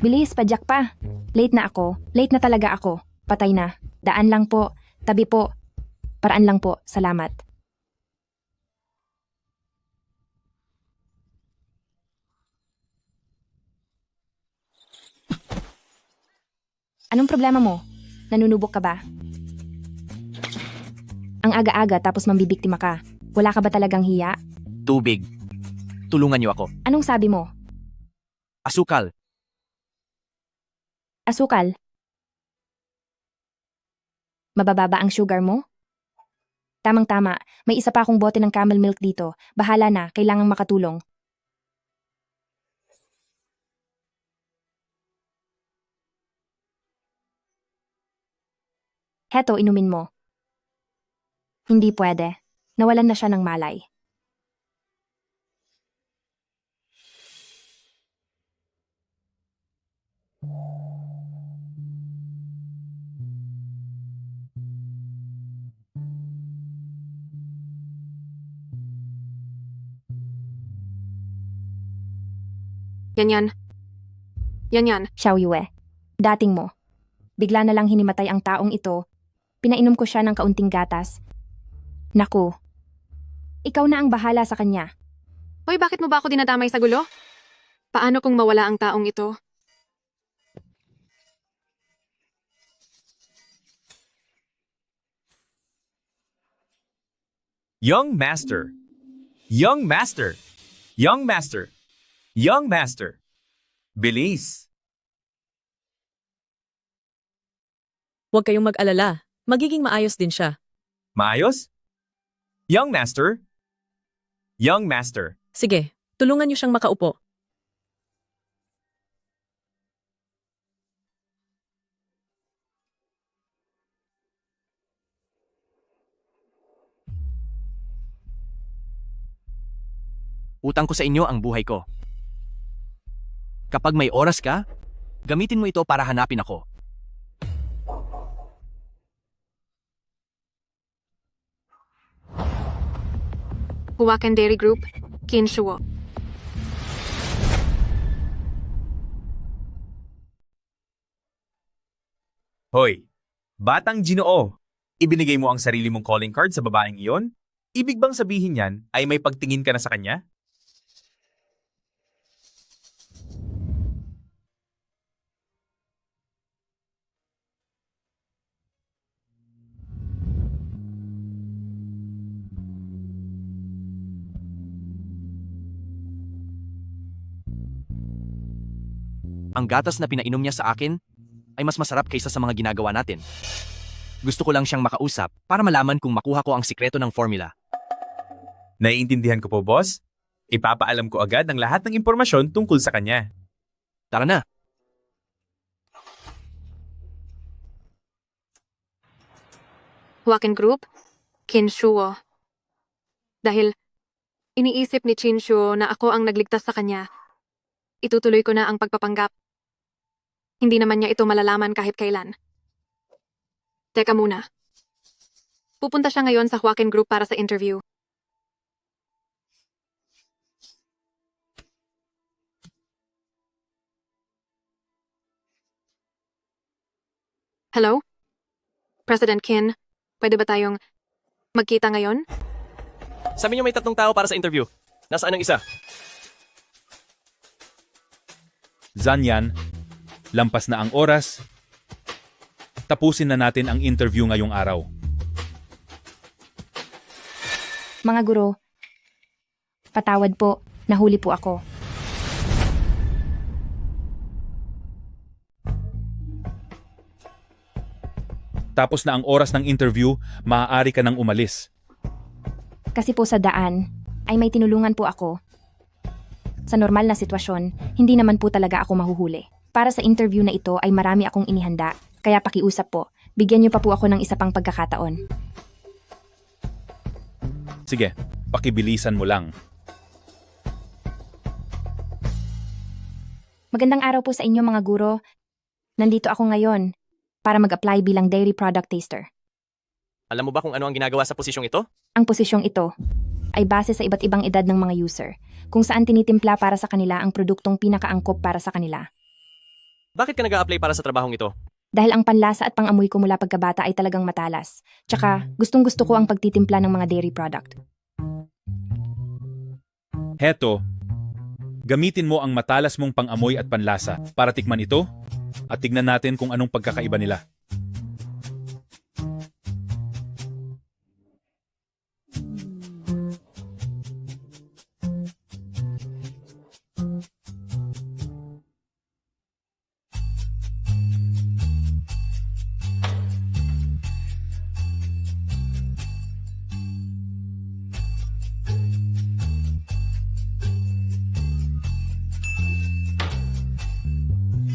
Bilis, padyak pa. Late na ako. Late na talaga ako. Patay na. Daan lang po. Tabi po. Paraan lang po. Salamat. Anong problema mo? Nanunubok ka ba? Ang aga-aga tapos mambibiktima ka. Wala ka ba talagang hiya? Tubig. Tulungan niyo ako. Anong sabi mo? Asukal. Asukal? Mabababa ang sugar mo? Tamang-tama, may isa pa akong bote ng camel milk dito. Bahala na, kailangang makatulong. Heto, inumin mo. Hindi pwede. Nawalan na siya ng malay. Yan. Yan. Xiao Yue. Dating mo. Bigla na lang hinimatay ang taong ito. Pinainom ko siya ng kaunting gatas. Naku. Ikaw na ang bahala sa kanya. Hoy, bakit mo ba ako dinadamay sa gulo? Paano kung mawala ang taong ito? Young Master. Young Master. Young Master. Young Master. Bilis. Huwag kayong mag-alala. Magiging maayos din siya. Maayos? Young Master. Young Master. Sige, tulungan niyo siyang makaupo. Utang ko sa inyo ang buhay ko. Kapag may oras ka, gamitin mo ito para hanapin ako. Huwakan Dairy Group, Kinshuo. Hoy, batang Ginoo. Ibinigay mo ang sarili mong calling card sa babaeng iyon? Ibig bang sabihin yan ay may pagtingin ka na sa kanya? Ang gatas na pinainom niya sa akin ay mas masarap kaysa sa mga ginagawa natin. Gusto ko lang siyang makausap para malaman kung makuha ko ang sikreto ng formula. Naiintindihan ko po, boss. Ipapaalam ko agad ang lahat ng impormasyon tungkol sa kanya. Tara na. Huwakan Group, Kinshuo. Dahil iniisip ni Chinshuo na ako ang nagligtas sa kanya, itutuloy ko na ang pagpapanggap. Hindi naman niya ito malalaman kahit kailan. Teka muna. Pupunta siya ngayon sa Huaken Group para sa interview. Hello? President Qin, pwede ba tayong magkita ngayon? Sabi niyo may 3 tao para sa interview. Nasaan ang isa? Zanyan, lampas na ang oras. Tapusin na natin ang interview ngayong araw. Mga guro, patawad po. Nahuli po ako. Tapos na ang oras ng interview, maaari ka nang umalis. Kasi po sa daan, ay may tinulungan po ako. Sa normal na sitwasyon, hindi naman po talaga ako mahuhuli. Para sa interview na ito ay marami akong inihanda, kaya pakiusap po, bigyan niyo pa po ako ng isa pang pagkakataon. Sige, pakibilisan mo lang. Magandang araw po sa inyo mga guro. Nandito ako ngayon para mag-apply bilang dairy product taster. Alam mo ba kung ano ang ginagawa sa posisyong ito? Ang posisyong ito ay base sa iba't ibang edad ng mga user, kung saan tinitimpla para sa kanila ang produktong pinakaangkop para sa kanila. Bakit ka nag-a-apply para sa trabahong ito? Dahil ang panlasa at pangamoy ko mula pagkabata ay talagang matalas. Tsaka, gustong-gusto ko ang pagtitimpla ng mga dairy product. Heto, gamitin mo ang matalas mong pangamoy at panlasa para tikman ito at tignan natin kung anong pagkakaiba nila.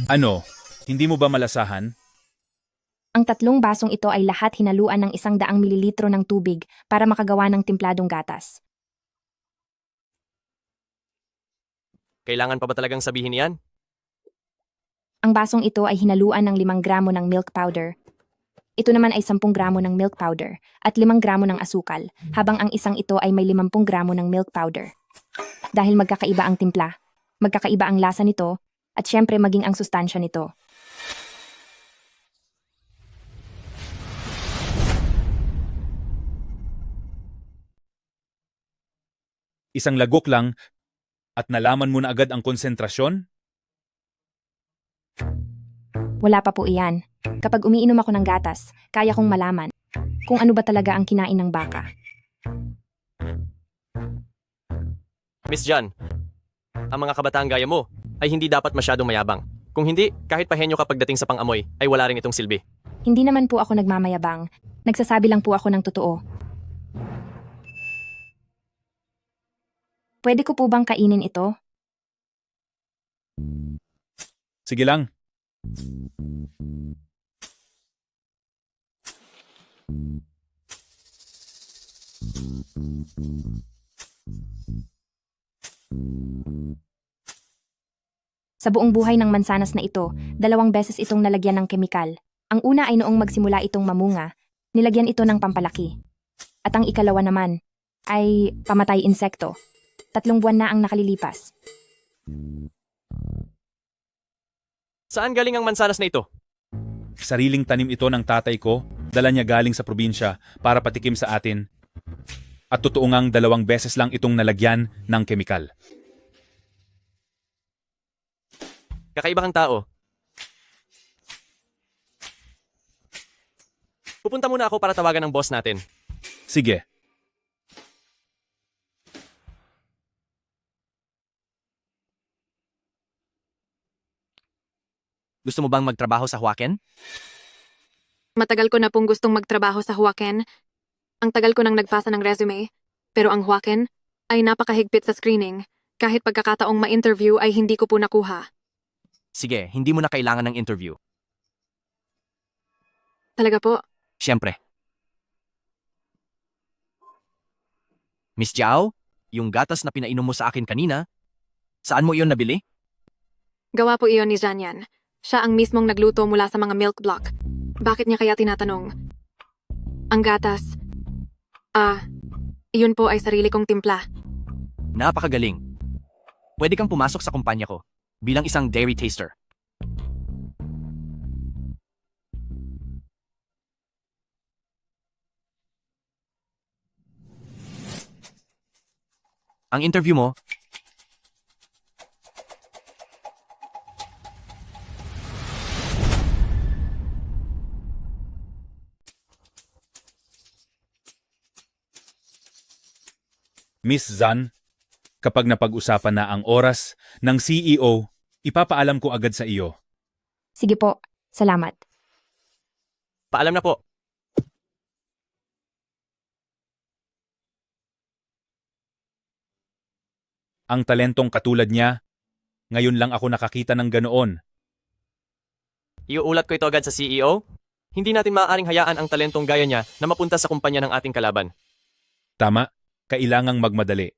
Ano, hindi mo ba malasahan? Ang 3 basong ito ay lahat hinaluan ng 100 mililitro ng tubig para makagawa ng timpladong gatas. Kailangan pa ba talagang sabihin yan? Ang basong ito ay hinaluan ng 5 gramo ng milk powder. Ito naman ay 10 gramo ng milk powder at 5 gramo ng asukal, habang ang isang ito ay may 50 gramo ng milk powder. Dahil magkakaiba ang timpla, magkakaiba ang lasa nito, at syempre maging ang sustansya nito. Isang lagok lang at nalaman mo na agad ang konsentrasyon? Wala pa po iyan. Kapag umiinom ako ng gatas, kaya kong malaman kung ano ba talaga ang kinain ng baka. Miss Jan, ang mga kabataang gaya mo ay hindi dapat masyadong mayabang. Kung hindi, kahit pahenyo ka pagdating sa pangamoy, ay wala rin itong silbi. Hindi naman po ako nagmamayabang. Nagsasabi lang po ako ng totoo. Pwede ko po bang kainin ito? Sige lang. Sa buong buhay ng mansanas na ito, 2 beses itong nalagyan ng kemikal. Ang una ay noong magsimula itong mamunga, nilagyan ito ng pampalaki. At ang ikalawa naman ay pamatay insekto. 3 buwan na ang nakalilipas. Saan galing ang mansanas na ito? Sariling tanim ito ng tatay ko, dala niya galing sa probinsya para patikim sa atin. At totoo ngang 2 beses lang itong nalagyan ng kemikal. Kakaiba kang tao. Pupunta muna ako para tawagan ng boss natin. Sige. Gusto mo bang magtrabaho sa Huaken? Matagal ko na pong gustong magtrabaho sa Huaken. Ang tagal ko nang nagpasa ng resume. Pero ang Huaken ay napakahigpit sa screening. Kahit pagkakataong ma-interview ay hindi ko po nakuha. Sige, hindi mo na kailangan ng interview. Talaga po? Siyempre. Miss Jiao, yung gatas na pinainom mo sa akin kanina, saan mo iyon nabili? Gawa po iyon ni Janyan. Siya ang mismong nagluto mula sa mga milk block. Bakit niya kaya tinatanong? Ang gatas. Iyon po ay sarili kong timpla. Napakagaling. Pwede kang pumasok sa kumpanya ko bilang isang dairy taster. Ang interview mo, Miss Zan, kapag napag-usapan na ang oras ng CEO, ipapaalam ko agad sa iyo. Sige po, salamat. Paalam na po. Ang talentong katulad niya, ngayon lang ako nakakita ng ganoon. Iuulat ko ito agad sa CEO. Hindi natin maaaring hayaan ang talentong gaya niya na mapunta sa kumpanya ng ating kalaban. Tama, kailangang magmadali.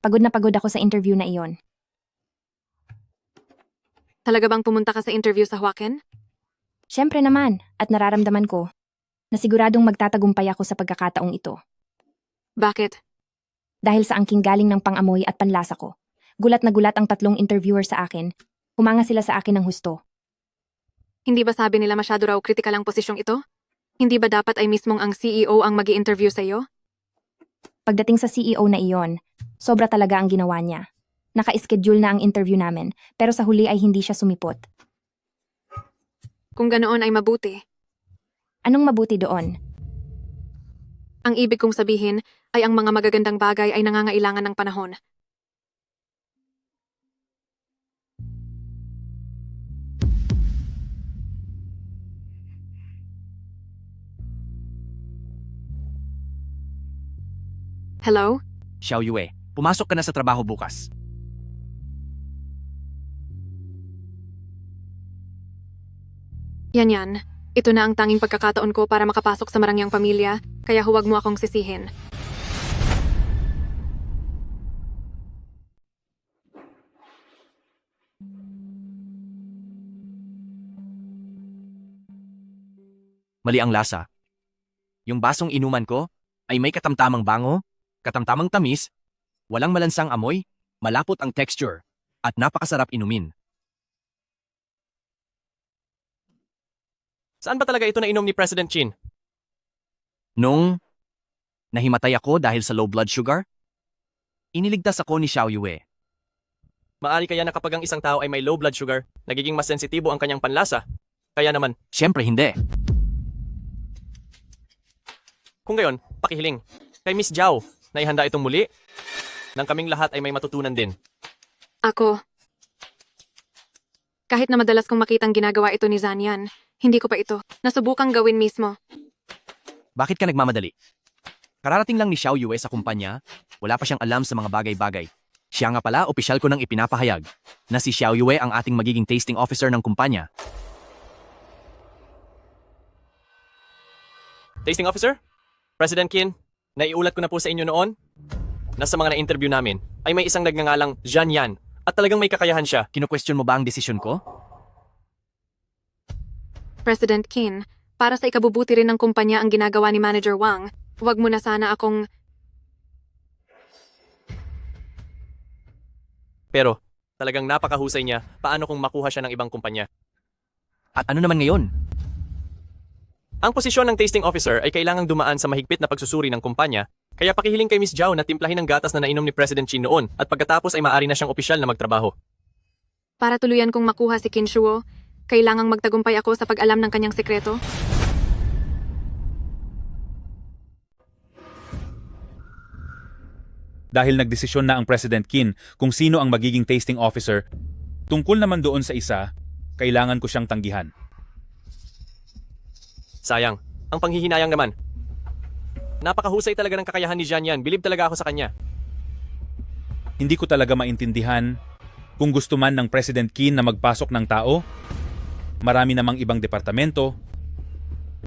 Pagod na pagod ako sa interview na iyon. Talaga bang pumunta ka sa interview sa Hwaken? Siyempre naman, at nararamdaman ko na siguradong magtatagumpay ako sa pagkakataong ito. Bakit? Dahil sa angking galing ng pangamoy at panlasa ko. Gulat na gulat ang 3 interviewer sa akin. Humanga sila sa akin ng husto. Hindi ba sabi nila masyado raw kritikal ang posisyong ito? Hindi ba dapat ay mismong ang CEO ang mag-i-interview sa iyo? Pagdating sa CEO na iyon, sobra talaga ang ginawa niya. Naka-schedule na ang interview namin, pero sa huli ay hindi siya sumipot. Kung ganoon ay mabuti. Anong mabuti doon? Ang ibig kong sabihin ay ang mga magagandang bagay ay nangangailangan ng panahon. Hello? Xiao Yue, pumasok ka na sa trabaho bukas. Yan. Ito na ang tanging pagkakataon ko para makapasok sa marangyang pamilya, kaya huwag mo akong sisihin. Mali ang lasa. Yung basong inuman ko ay may katamtamang bango, katamtamang tamis, walang malansang amoy, malapot ang texture, at napakasarap inumin. Saan ba talaga ito na inom ni President Chin? Nung nahimatay ako dahil sa low blood sugar, iniligtas ako ni Xiao Yue. Maari kaya na kapag ang isang tao ay may low blood sugar, nagiging mas sensitibo ang kanyang panlasa. Kaya naman, Siyempre hindi. kung gayon, pakihiling. Kay Miss Zhao, na ihanda itong muli, nang kaming lahat ay may matutunan din. Ako. Kahit na madalas kong makitang ginagawa ito ni Zanyan, hindi ko pa ito nasubukang gawin mismo. Bakit ka nagmamadali? Kararating lang ni Xiao Yue sa kumpanya, wala pa siyang alam sa mga bagay-bagay. Siya nga pala, opisyal ko nang ipinapahayag na si Xiao Yue ang ating magiging tasting officer ng kumpanya. Tasting officer? President Qin, naiulat ko na po sa inyo noon na sa mga na-interview namin ay may isang nagngangalang Zhan Yan at talagang may kakayahan siya. Kino-question mo ba ang desisyon ko? President Qin, para sa ikabubuti rin ng kumpanya ang ginagawa ni Manager Wang, huwag mo na sana akong... Pero talagang napakahusay niya paano kung makuha siya ng ibang kumpanya. At ano naman ngayon? Ang posisyon ng tasting officer ay kailangang dumaan sa mahigpit na pagsusuri ng kumpanya, kaya pakihiling kay Miss Zhao na timplahin ang gatas na nainom ni President Qin noon at pagkatapos ay maaari na siyang opisyal na magtrabaho. Para tuluyan kong makuha si Qin Shuo, kailangang magtagumpay ako sa pag-alam ng kanyang sekreto. Dahil nagdesisyon na ang President Qin kung sino ang magiging tasting officer, tungkol naman doon sa isa, kailangan ko siyang tanggihan. Sayang, ang panghihinayang naman. Napakahusay talaga ng kakayahan ni Zhan Yan, bilib talaga ako sa kanya. Hindi ko talaga maintindihan kung gusto man ng President Qin na magpasok ng tao, marami namang ibang departamento,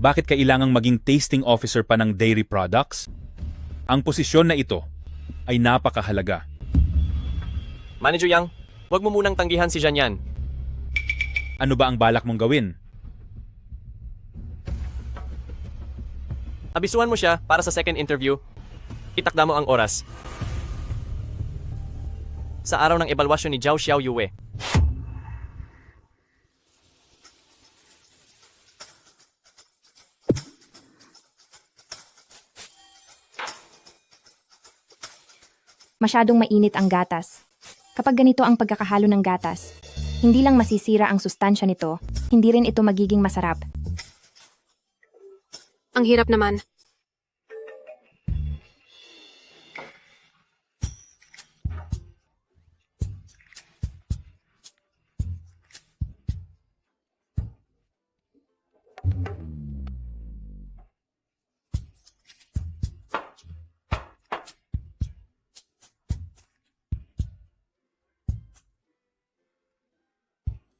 bakit kailangang maging tasting officer pa ng dairy products? Ang posisyon na ito ay napakahalaga. Manager Yang, huwag mo munang tanggihan si Zhan Yan. Ano ba ang balak mong gawin? Abisuhan mo siya para sa second interview. Itakda mo ang oras. Sa araw ng ebalwasyon ni Zhao Xiao Yue. Masyadong mainit ang gatas. Kapag ganito ang pagkakahalo ng gatas, hindi lang masisira ang sustansya nito, hindi rin ito magiging masarap. Ang hirap naman.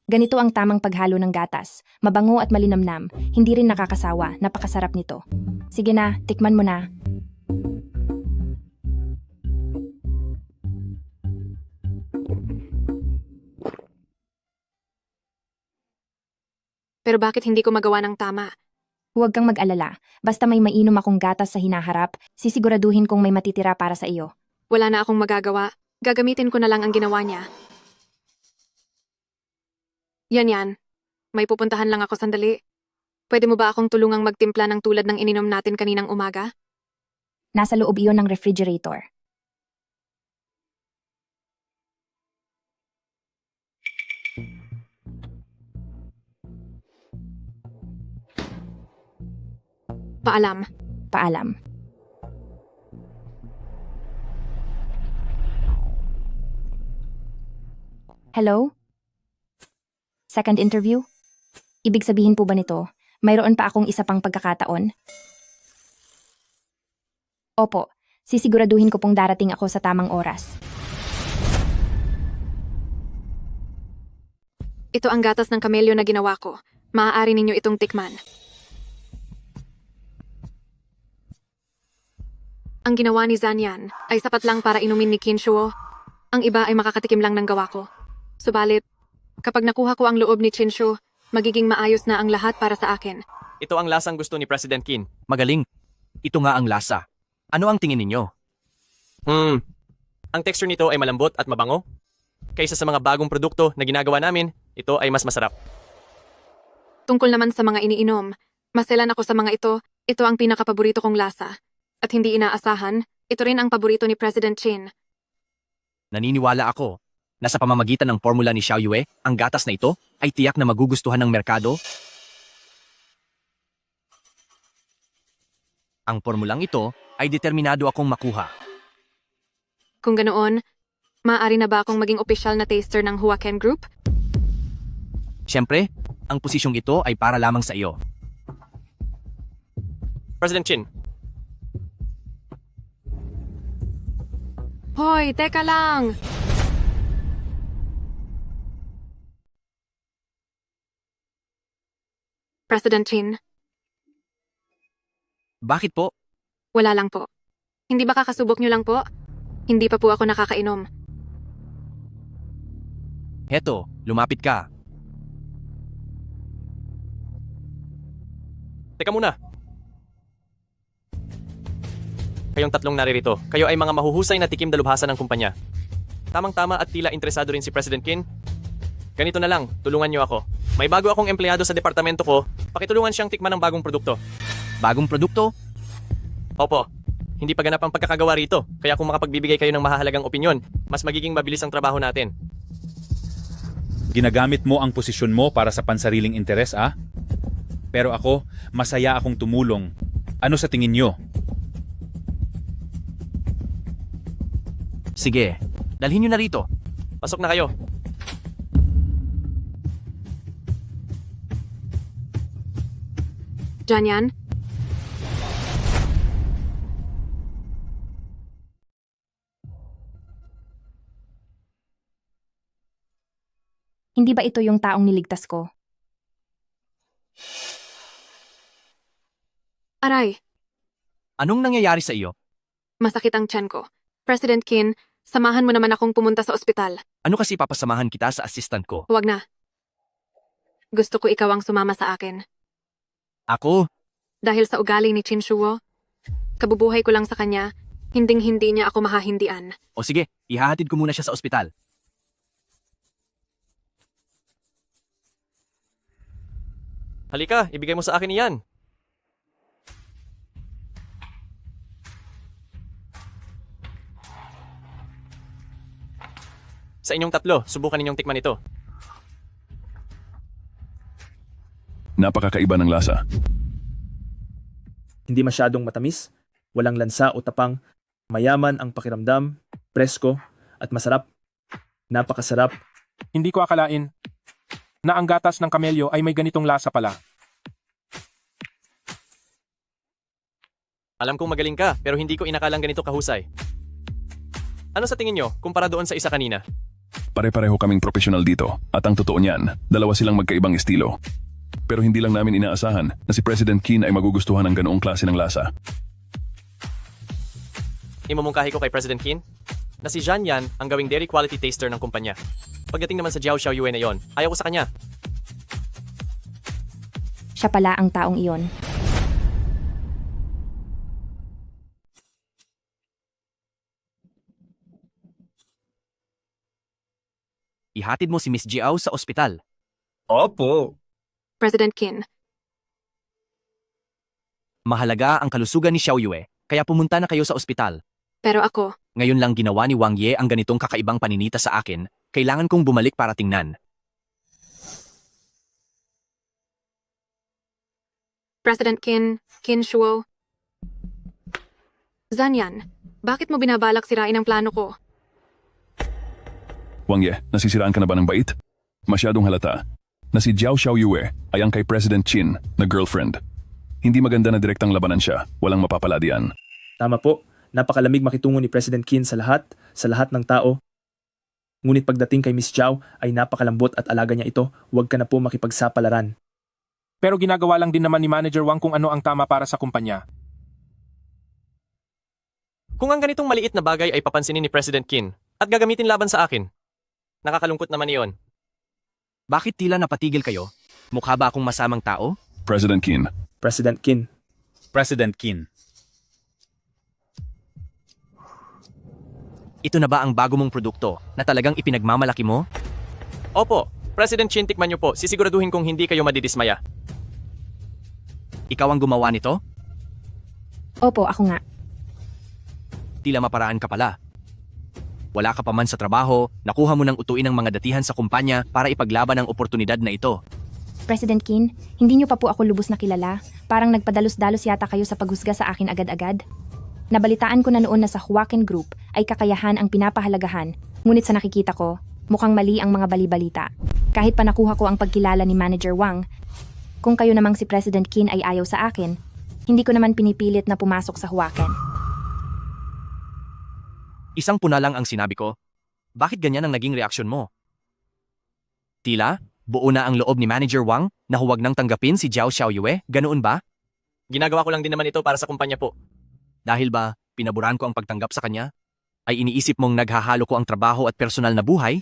Ganito ang tamang paghalo ng gatas. Mabango at malinamnam. Hindi rin nakakasawa. Napakasarap nito. Sige na, tikman mo na. Pero bakit hindi ko magawa ng tama? Huwag kang mag-alala. Basta may mainom akong gatas sa hinaharap, sisiguraduhin kong may matitira para sa iyo. Wala na akong magagawa. Gagamitin ko na lang ang ginawa niya. Yan. May pupuntahan lang ako sandali. Pwede mo ba akong tulungang magtimpla ng tulad ng ininom natin kaninang umaga? Nasa loob iyon ng refrigerator. Paalam. Paalam. Hello? Second interview? Ibig sabihin po ba nito, mayroon pa akong isa pang pagkakataon? Opo, sisiguraduhin ko pong darating ako sa tamang oras. Ito ang gatas ng kamelyo na ginawa ko. Maaari ninyo itong tikman. Ang ginawa ni Zanyan ay sapat lang para inumin ni Kinshuo. Ang iba ay makakatikim lang ng gawa ko. Subalit, kapag nakuha ko ang loob ni Chinshu, magiging maayos na ang lahat para sa akin. Ito ang lasang gusto ni President Qin. Magaling. Ito nga ang lasa. Ano ang tingin ninyo? Ang texture nito ay malambot at mabango. Kaysa sa mga bagong produkto na ginagawa namin, ito ay mas masarap. Tungkol naman sa mga iniinom, maselan ako sa mga ito. Ito ang pinakapaborito kong lasa. At hindi inaasahan, ito rin ang paborito ni President Qin. Naniniwala ako na sa pamamagitan ng formula ni Xiao Yue, ang gatas na ito ay tiyak na magugustuhan ng merkado. Ang formulang ito ay determinado akong makuha. Kung ganoon, maaari na ba akong maging opisyal na taster ng Huaken Group? Siyempre, ang posisyong ito ay para lamang sa iyo. President Qin, Hoy, teka lang! President Qin, Bakit po? wala lang po. Hindi ba kakasubok niyo lang po? Hindi pa po ako nakakainom. Heto, lumapit ka. teka muna. Kayong tatlong naririto, kayo ay mga mahuhusay na tikim dalubhasa ng kumpanya. Tamang-tama at tila interesado rin si President Qin. Ganito na lang, tulungan niyo ako. May bago akong empleyado sa departamento ko, pakitulungan siyang tikman ng bagong produkto. Bagong produkto? Opo, hindi pa ganap ang pagkakagawa rito, kaya kung makapagbibigay kayo ng mahahalagang opinyon, mas magiging mabilis ang trabaho natin. Ginagamit mo ang posisyon mo para sa pansariling interes, ah? Pero ako, masaya akong tumulong. Ano sa tingin nyo? Sige, dalhin niyo na rito. Pasok na kayo. Janyan, Hindi ba ito yung taong niligtas ko? aray, Anong nangyayari sa iyo? masakit ang tiyan ko. President Qin, samahan mo naman akong pumunta sa ospital. Ano kasi papasamahan kita sa assistant ko? Huwag na. Gusto ko ikaw ang sumama sa akin. Ako? Dahil sa ugali ni Chinshuo, kabubuhay ko lang sa kanya, hinding-hindi niya ako mahahindian. O sige, ihahatid ko muna siya sa ospital. Halika, ibigay mo sa akin iyan. Sa inyong tatlo, subukan ninyong tikman ito. Napakakaiba ng lasa. Hindi masyadong matamis, walang lansa o tapang, mayaman ang pakiramdam, presko at masarap. Napakasarap. Hindi ko akalain na ang gatas ng kamelyo ay may ganitong lasa pala. Alam kong magaling ka, pero hindi ko inakalang ganito kahusay. Ano sa tingin nyo, kumpara doon sa isa kanina? Pare-pareho kaming profesional dito at ang totoo niyan, dalawa silang magkaibang estilo. Pero hindi lang namin inaasahan na si President Qin ay magugustuhan ng ganoong klase ng lasa. Imumungkahi ko kay President Qin na si Zhan Yan ang gawing dairy quality taster ng kumpanya. Pagdating naman sa Jiao Xiaoyue na yon, ayaw ko sa kanya. Siya pala ang taong iyon. Ihatid mo si Miss Jiao sa ospital. Opo. President Qin, Mahalaga ang kalusugan ni Xiao Yue, kaya pumunta na kayo sa ospital. pero ako, Ngayon lang ginawa ni Wang Ye ang ganitong kakaibang paninita sa akin, kailangan kong bumalik para tingnan. President Qin Shuo. Zanyan, bakit mo binabalak sirain ang plano ko? Wang Ye, nasisiraan ka na ba ng bait? Masyadong halata na si Jiao Xiaoyue ay ang kay President Qin na girlfriend. Hindi maganda na direktang labanan siya. Walang mapapala diyan. Tama po, napakalamig makitungo ni President Qin sa lahat ng tao. Ngunit pagdating kay Miss Jiao ay napakalambot at alaga niya ito, huwag ka na po makipagsapalaran. Pero ginagawa lang din naman ni Manager Wang kung ano ang tama para sa kumpanya. Kung ang ganitong maliit na bagay ay papansinin ni President Qin at gagamitin laban sa akin, nakakalungkot naman iyon. Bakit tila napatigil kayo? Mukha ba akong masamang tao? President Qin, President Qin, President Qin, Ito na ba ang bago mong produkto na talagang ipinagmamalaki mo? Opo, President Qin, tikman niyo po. Sisiguraduhin kong hindi kayo madidismaya. Ikaw ang gumawa nito? Opo, ako nga. Tila maparaan ka pala. Wala ka pa man sa trabaho, nakuha mo ng utuin ng mga datihan sa kumpanya para ipaglaban ang oportunidad na ito. President Qin, hindi niyo pa po ako lubos na kilala. Parang nagpadalos-dalos yata kayo sa paghusga sa akin agad-agad. Nabalitaan ko na noon na sa Huaken Group ay kakayahan ang pinapahalagahan, ngunit sa nakikita ko, mukhang mali ang mga bali-balita. Kahit pa nakuha ko ang pagkilala ni Manager Wang, kung kayo namang si President Qin ay ayaw sa akin, hindi ko naman pinipilit na pumasok sa Huaken. Isang puna lang ang sinabi ko. Bakit ganyan ang naging reaksyon mo? Tila, buo na ang loob ni Manager Wang na huwag nang tanggapin si Jiao Xiaoyue, ganoon ba? Ginagawa ko lang din naman ito para sa kumpanya po. Dahil ba, pinaboran ko ang pagtanggap sa kanya? Ay iniisip mong naghahalo ko ang trabaho at personal na buhay?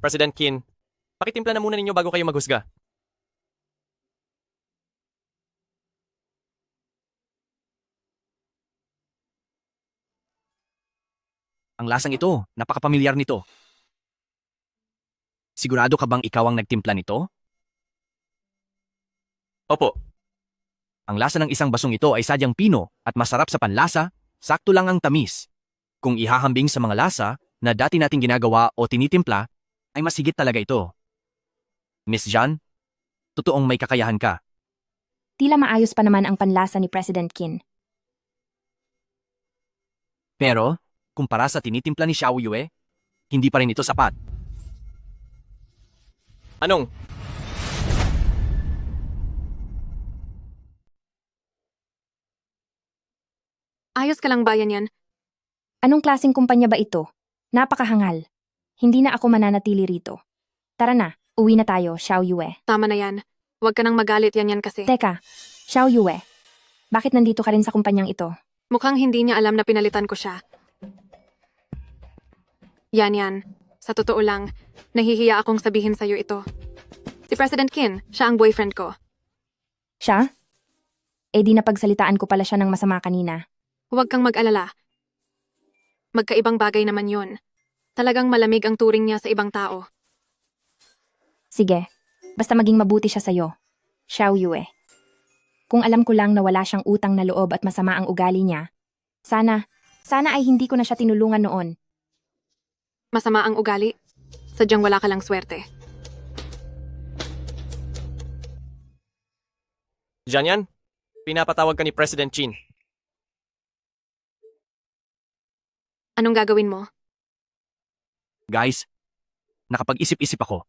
President Qin, pakitimpla na muna ninyo bago kayo maghusga. Ang lasang ito, napakapamilyar nito. Sigurado ka bang ikaw ang nagtimpla nito? Opo, Ang lasa ng isang basong ito ay sadyang pino at masarap sa panlasa, sakto lang ang tamis. Kung ihahambing sa mga lasa na dati nating ginagawa o tinitimpla, ay mas higit talaga ito. Miss Jan, totoong may kakayahan ka. Tila maayos pa naman ang panlasa ni President Qin. Pero, kumpara sa tinitimpla ni Xiao Yue, hindi pa rin ito sapat. anong? Ayos ka lang ba yan? Anong klaseng kumpanya ba ito? Napakahangal. Hindi na ako mananatili rito. Tara na, uwi na tayo, Xiao Yue. Tama na yan. Huwag ka nang magalit yan kasi. Teka, Xiao Yue. Bakit nandito ka rin sa kumpanyang ito? Mukhang hindi niya alam na pinalitan ko siya. Yan. Sa totoo lang, nahihiya akong sabihin sa'yo ito. Si President Qin, siya ang boyfriend ko. Siya? Eh di napagsalitaan ko pala siya ng masama kanina. Huwag kang mag-alala. Magkaibang bagay naman yun. Talagang malamig ang turing niya sa ibang tao. Sige, basta maging mabuti siya sa'yo. Xiao Yue. Kung alam ko lang na wala siyang utang na loob at masama ang ugali niya, sana ay hindi ko na siya tinulungan noon. Masama ang ugali. Sadyang wala ka lang swerte. Janyan, pinapatawag ka ni President Qin. Anong gagawin mo? Guys, nakapag-isip-isip ako.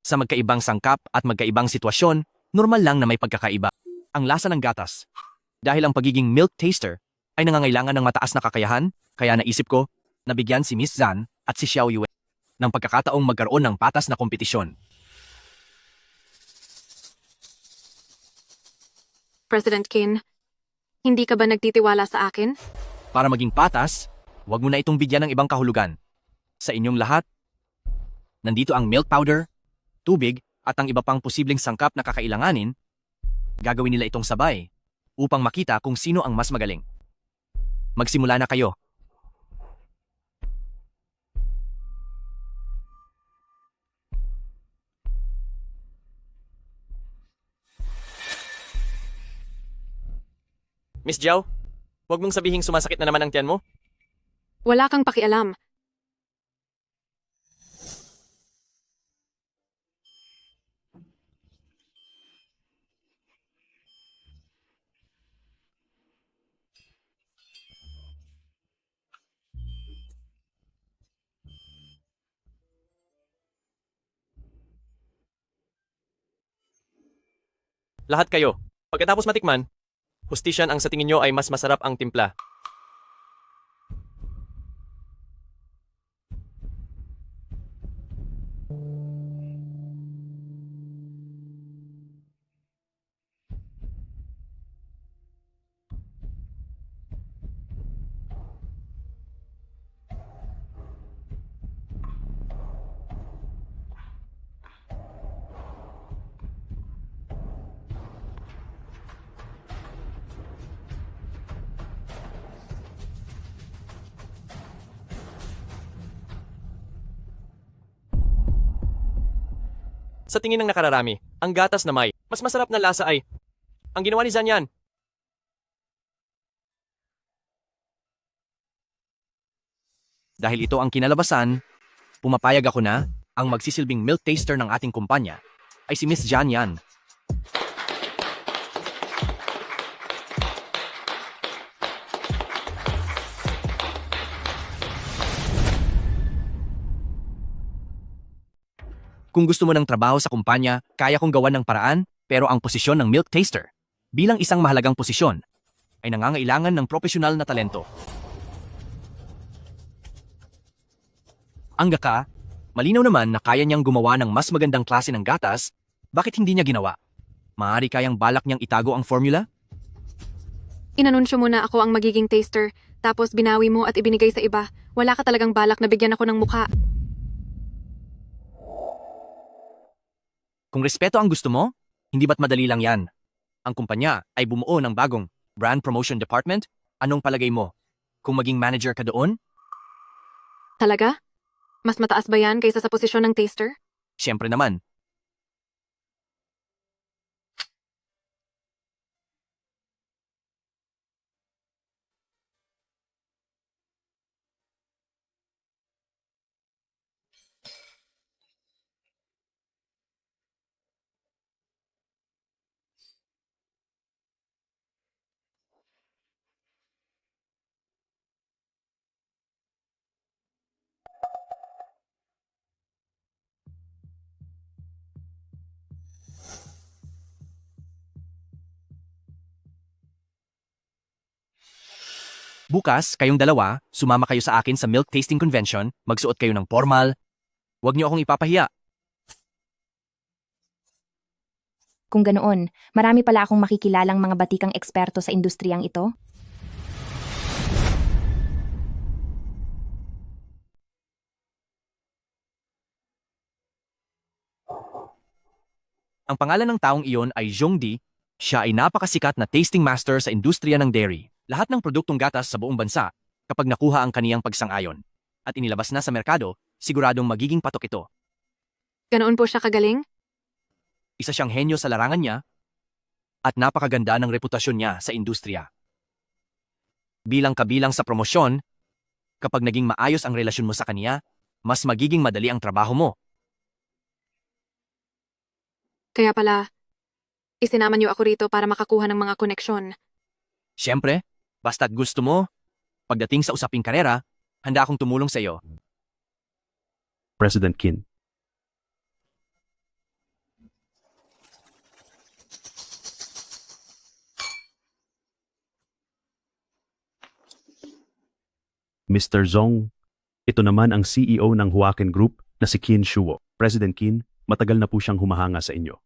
Sa magkaibang sangkap at magkaibang sitwasyon, normal lang na may pagkakaiba. Ang lasa ng gatas. Dahil ang pagiging milk taster ay nangangailangan ng mataas na kakayahan, kaya naisip ko, nabigyan si Miss Zhan at si Xiao Yue ng pagkakataong magkaroon ng patas na kompetisyon. President Qin, hindi ka ba nagtitiwala sa akin? Para maging patas, huwag mo na itong bigyan ng ibang kahulugan. Sa inyong lahat, nandito ang milk powder, tubig, at ang iba pang posibleng sangkap na kakailanganin, gagawin nila itong sabay upang makita kung sino ang mas magaling. Magsimula na kayo. Miss Jiao, huwag mong sabihing sumasakit na naman ang tiyan mo. Wala kang pakialam. Lahat kayo. Pagkatapos matikman, hustisyan ang sa tingin nyo ay mas masarap ang timpla. Sa tingin ng nakararami, ang gatas na may mas masarap na lasa ay ang ginawa ni Zanyan. Dahil ito ang kinalabasan, pumapayag ako na ang magsisilbing milk taster ng ating kumpanya ay si Miss Jan Yan. Kung gusto mo ng trabaho sa kumpanya, kaya kong gawan ng paraan, pero ang posisyon ng milk taster, bilang isang mahalagang posisyon, ay nangangailangan ng profesional na talento. Ang gaka, malinaw naman na kaya niyang gumawa ng mas magandang klase ng gatas, bakit hindi niya ginawa? Maaari kayang balak niyang itago ang formula? Inanunsyo mo na ako ang magiging taster, tapos binawi mo at ibinigay sa iba. Wala ka talagang balak na bigyan ako ng mukha. Kung respeto ang gusto mo, hindi ba't madali lang yan? Ang kumpanya ay bumuo ng bagong brand promotion department? Anong palagay mo? Kung maging manager ka doon? Talaga? Mas mataas ba yan kaysa sa posisyon ng taster? Siyempre naman. Bukas, kayong dalawa, sumama kayo sa akin sa milk tasting convention, magsuot kayo ng formal. Huwag niyo akong ipapahiya. Kung ganoon, marami pala akong makikilalang mga batikang eksperto sa industriyang ito. Ang pangalan ng taong iyon ay Zhongdi. Siya ay napakasikat na tasting master sa industriya ng dairy. Lahat ng produktong gatas sa buong bansa, kapag nakuha ang kaniyang pagsang-ayon at inilabas na sa merkado, siguradong magiging patok ito. Ganoon po siya kagaling? Isa siyang henyo sa larangan niya at napakaganda ng reputasyon niya sa industriya. Bilang kabilang sa promosyon, kapag naging maayos ang relasyon mo sa kaniya, mas magiging madali ang trabaho mo. Kaya pala, isinama niyo ako rito para makakuha ng mga koneksyon. Siyempre, basta't gusto mo, pagdating sa usaping karera, handa akong tumulong sa iyo. President Qin. Mr. Zong, ito naman ang CEO ng Huaken Group na si Qin Shuo. President Qin, matagal na po siyang humahanga sa inyo.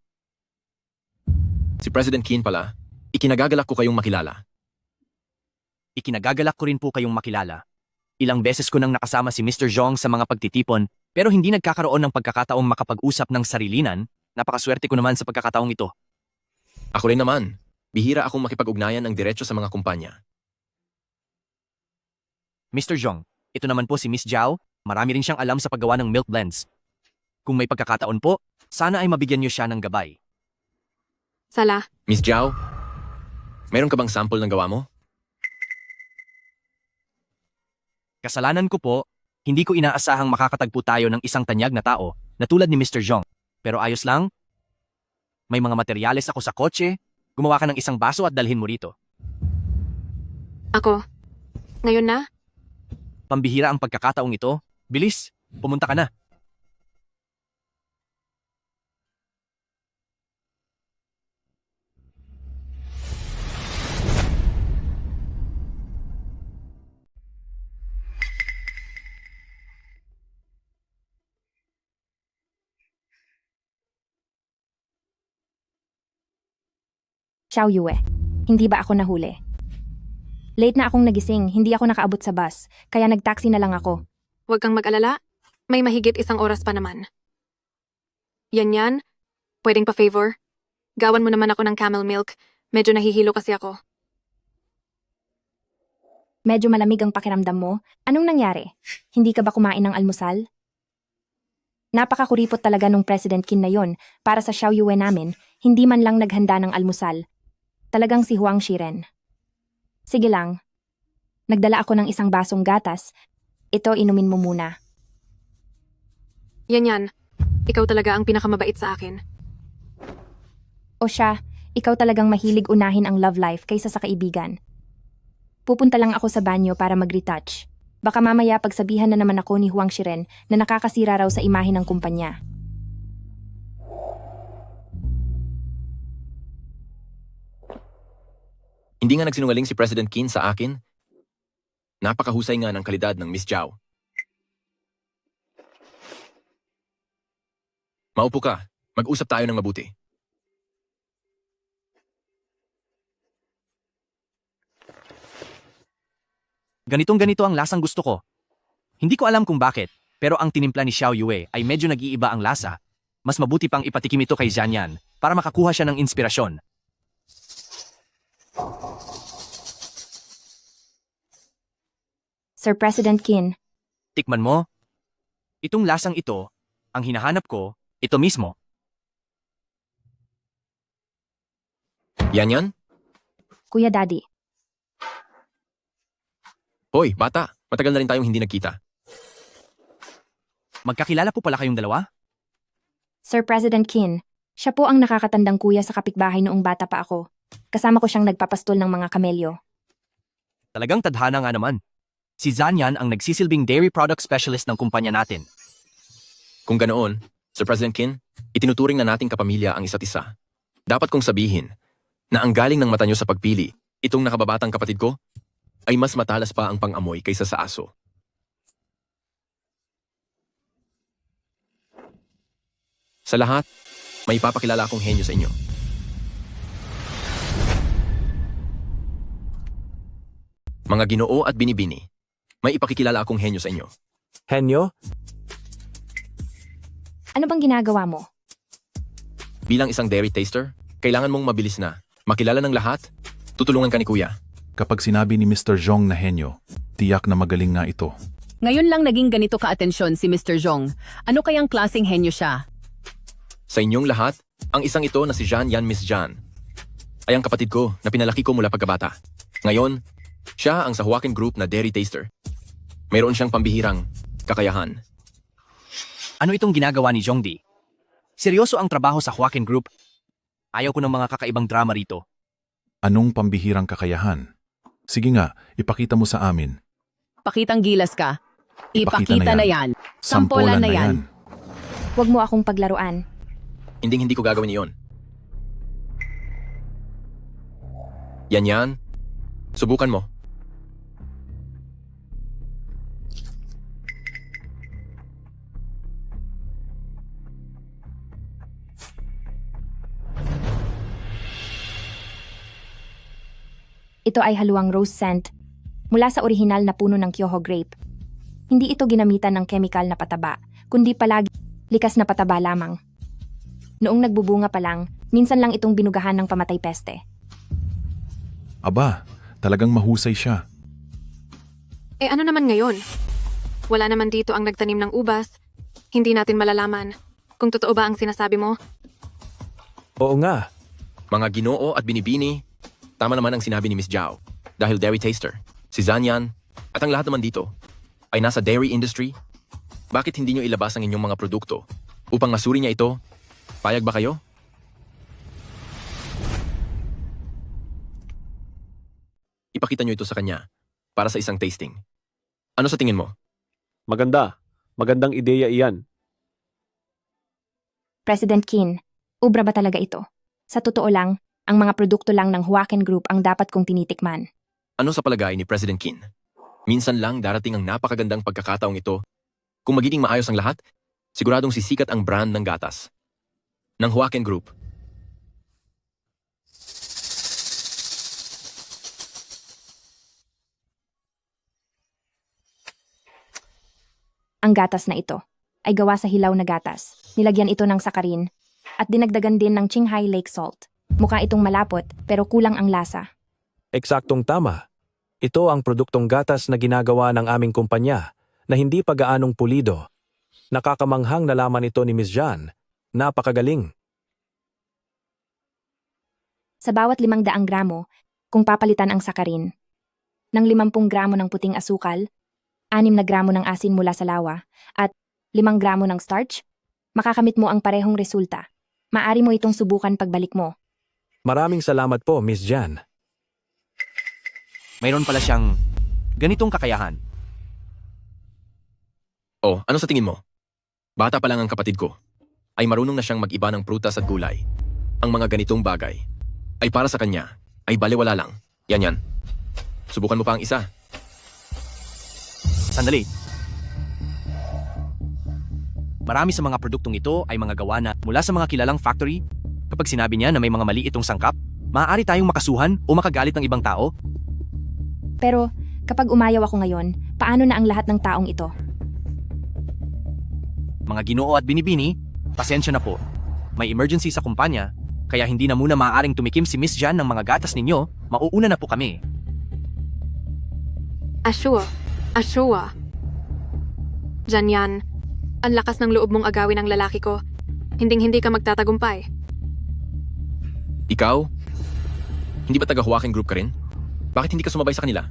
Si President Qin pala, ikinagagalak ko kayong makilala. Ikinagagalak ko rin po kayong makilala. Ilang beses ko nang nakasama si Mr. Zhong sa mga pagtitipon Pero hindi nagkakaroon ng pagkakataong makapag-usap ng sarilinan. Napakaswerte ko naman sa pagkakataong ito. Ako rin naman. Bihira akong makipag-ugnayan ng diretso sa mga kumpanya. Mr. Zhong, ito naman po si Miss Zhao. Marami rin siyang alam sa paggawa ng milk blends. Kung may pagkakataon po, sana ay mabigyan niyo siya ng gabay. Sala, Miss Zhao, meron ka bang sample ng gawa mo? Kasalanan ko po, hindi ko inaasahang makakatagpo tayo ng isang tanyag na tao na tulad ni Mr. Zhong. Pero ayos lang. May mga materyales ako sa kotse. Gumawa ka ng isang baso at dalhin mo rito. ako. Ngayon na? Pambihira ang pagkakataong ito. Bilis, pumunta ka na. Xiao Yue, hindi ba ako nahuli? Late na akong nagising, hindi ako nakaabot sa bus, kaya nagtaxi na lang ako. Huwag kang mag-alala. May mahigit 1 oras pa naman. Yan. Pwedeng pa-favor. Gawan mo naman ako ng camel milk. Medyo nahihilo kasi ako. Medyo malamig ang pakiramdam mo. Anong nangyari? Hindi ka ba kumain ng almusal? Napakakuripot talaga nung President Qin na yon para sa Xiao Yue namin, hindi man lang naghanda ng almusal. Talagang si Huang Shiren. Sige lang. Nagdala ako ng isang basong gatas. Ito inumin mo muna. Yan. Ikaw talaga ang pinakamabait sa akin. O siya, ikaw talagang mahilig unahin ang love life kaysa sa kaibigan. Pupunta lang ako sa banyo para mag-retouch. Baka mamaya pagsabihan na naman ako ni Huang Shiren na nakakasira raw sa imahe ng kumpanya. Hindi nga nagsinungaling si President Qin sa akin. Napakahusay nga ng kalidad ng Miss Zhao. Maupo ka. Mag-usap tayo ng mabuti. Ganitong-ganito ang lasang gusto ko. Hindi ko alam kung bakit, pero ang tinimpla ni Xiao Yue ay medyo nag-iiba ang lasa. Mas mabuti pang ipatikim ito kay Zhanyan para makakuha siya ng inspirasyon. Sir President Qin, Tikman mo. Itong lasang ito, ang hinahanap ko, ito mismo. Yan? Kuya Daddy, Hoy, bata. Matagal na rin tayong hindi nagkita. Magkakilala po pala kayong dalawa? Sir President Qin, siya po ang nakakatandang kuya sa kapitbahay noong bata pa ako. Kasama ko siyang nagpapastol ng mga kamelyo. Talagang tadhana nga naman. Si Zhanyan ang nagsisilbing dairy product specialist ng kumpanya natin. Kung ganoon, Sir President Qin, itinuturing na nating kapamilya ang isa't isa. Dapat kong sabihin na ang galing ng mata nyo sa pagpili, itong nakababatang kapatid ko, ay mas matalas pa ang pang-amoy kaysa sa aso. Sa lahat, may ipapakilala akong henyo sa inyo. Mga Ginoo at Binibini, may ipakikilala akong henyo sa inyo. Henyo? Ano bang ginagawa mo? Bilang isang dairy taster, kailangan mong mabilis na. Makilala ng lahat, tutulungan ka ni Kuya. Kapag sinabi ni Mr. Zhong na henyo, tiyak na magaling nga ito. Ngayon lang naging ganito ka-atensyon si Mr. Zhong. Ano kayang klaseng henyo siya? Sa inyong lahat, ang isang ito na si Zhanyan Miss Zhan ay ang kapatid ko na pinalaki ko mula pagkabata. Ngayon, siya ang sa Huaken Group na dairy taster. Mayroon siyang pambihirang kakayahan. Ano itong ginagawa ni Zhongdi? Seryoso ang trabaho sa Huaken Group. Ayaw ko ng mga kakaibang drama rito. Anong pambihirang kakayahan? Sige nga, ipakita mo sa amin. Pakitang gilas ka. Ipakita na yan. Sampolan na yan. Huwag mo akong paglaruan. Hindi ko gagawin iyon. Yan. Subukan mo. Ito ay haluang rose scent mula sa orihinal na puno ng Kyoho grape. Hindi ito ginamitan ng chemical na pataba, kundi palagi likas na pataba lamang. Noong nagbubunga pa lang, minsan lang itong binugahan ng pamatay peste. Aba, talagang mahusay siya. Eh ano naman ngayon? Wala naman dito ang nagtanim ng ubas. Hindi natin malalaman kung totoo ba ang sinasabi mo. Oo nga. Mga Ginoo at Binibini, tama naman ang sinabi ni Miss Zhao. Dahil dairy taster, si Zanyan, at ang lahat naman dito, ay nasa dairy industry. Bakit hindi nyo ilabas ang inyong mga produkto upang masuri niya ito? Payag ba kayo? Ipakita nyo ito sa kanya para sa isang tasting. Ano sa tingin mo? Maganda. Magandang ideya iyan. President Qin, ubra ba talaga ito? Sa totoo lang, ang mga produkto lang ng Huaken Group ang dapat kong tinitikman. Ano sa palagay ni President Qin? Minsan lang darating ang napakagandang pagkakataong ito. Kung magiging maayos ang lahat, siguradong sisikat ang brand ng gatas. Ng Huaken Group. Ang gatas na ito ay gawa sa hilaw na gatas. Nilagyan ito ng sakarin at dinagdagan din ng Qinghai Lake Salt. Mukha itong malapot pero kulang ang lasa. Eksaktong tama. Ito ang produktong gatas na ginagawa ng aming kumpanya na hindi pa gaanong pulido. Nakakamanghang nalaman ito ni Miss Jan. Napakagaling. Sa bawat 500 gramo, kung papalitan ang sakarin, ng 50 gramo ng puting asukal, 6 na gramo ng asin mula sa lawa, at 5 gramo ng starch, makakamit mo ang parehong resulta. Maari mo itong subukan pagbalik mo. Maraming salamat po, Miss Jan. Mayroon pala siyang ganitong kakayahan. Oh, ano sa tingin mo? Bata pa lang ang kapatid ko. Ay marunong na siyang mag-iba ng prutas at gulay. Ang mga ganitong bagay ay para sa kanya ay balewala lang. Yan. Subukan mo pa ang isa. Sandali. Marami sa mga produktong ito ay mga gawa na mula sa mga kilalang factory. Kapag sinabi niya na may mga mali itong sangkap, maaari tayong makasuhan o makagalit ng ibang tao. Pero kapag umayaw ako ngayon, paano na ang lahat ng taong ito? Mga Ginoo at Binibini, pasensya na po. May emergency sa kumpanya, kaya hindi na muna maaaring tumikim si Miss Jan ng mga gatas ninyo, mauuna na po kami. Ashua. Janyan, ang lakas ng loob mong agawin ang lalaki ko. Hinding-hindi ka magtatagumpay. Ikaw? Hindi ba taga-Huaken Group ka rin? Bakit hindi ka sumabay sa kanila?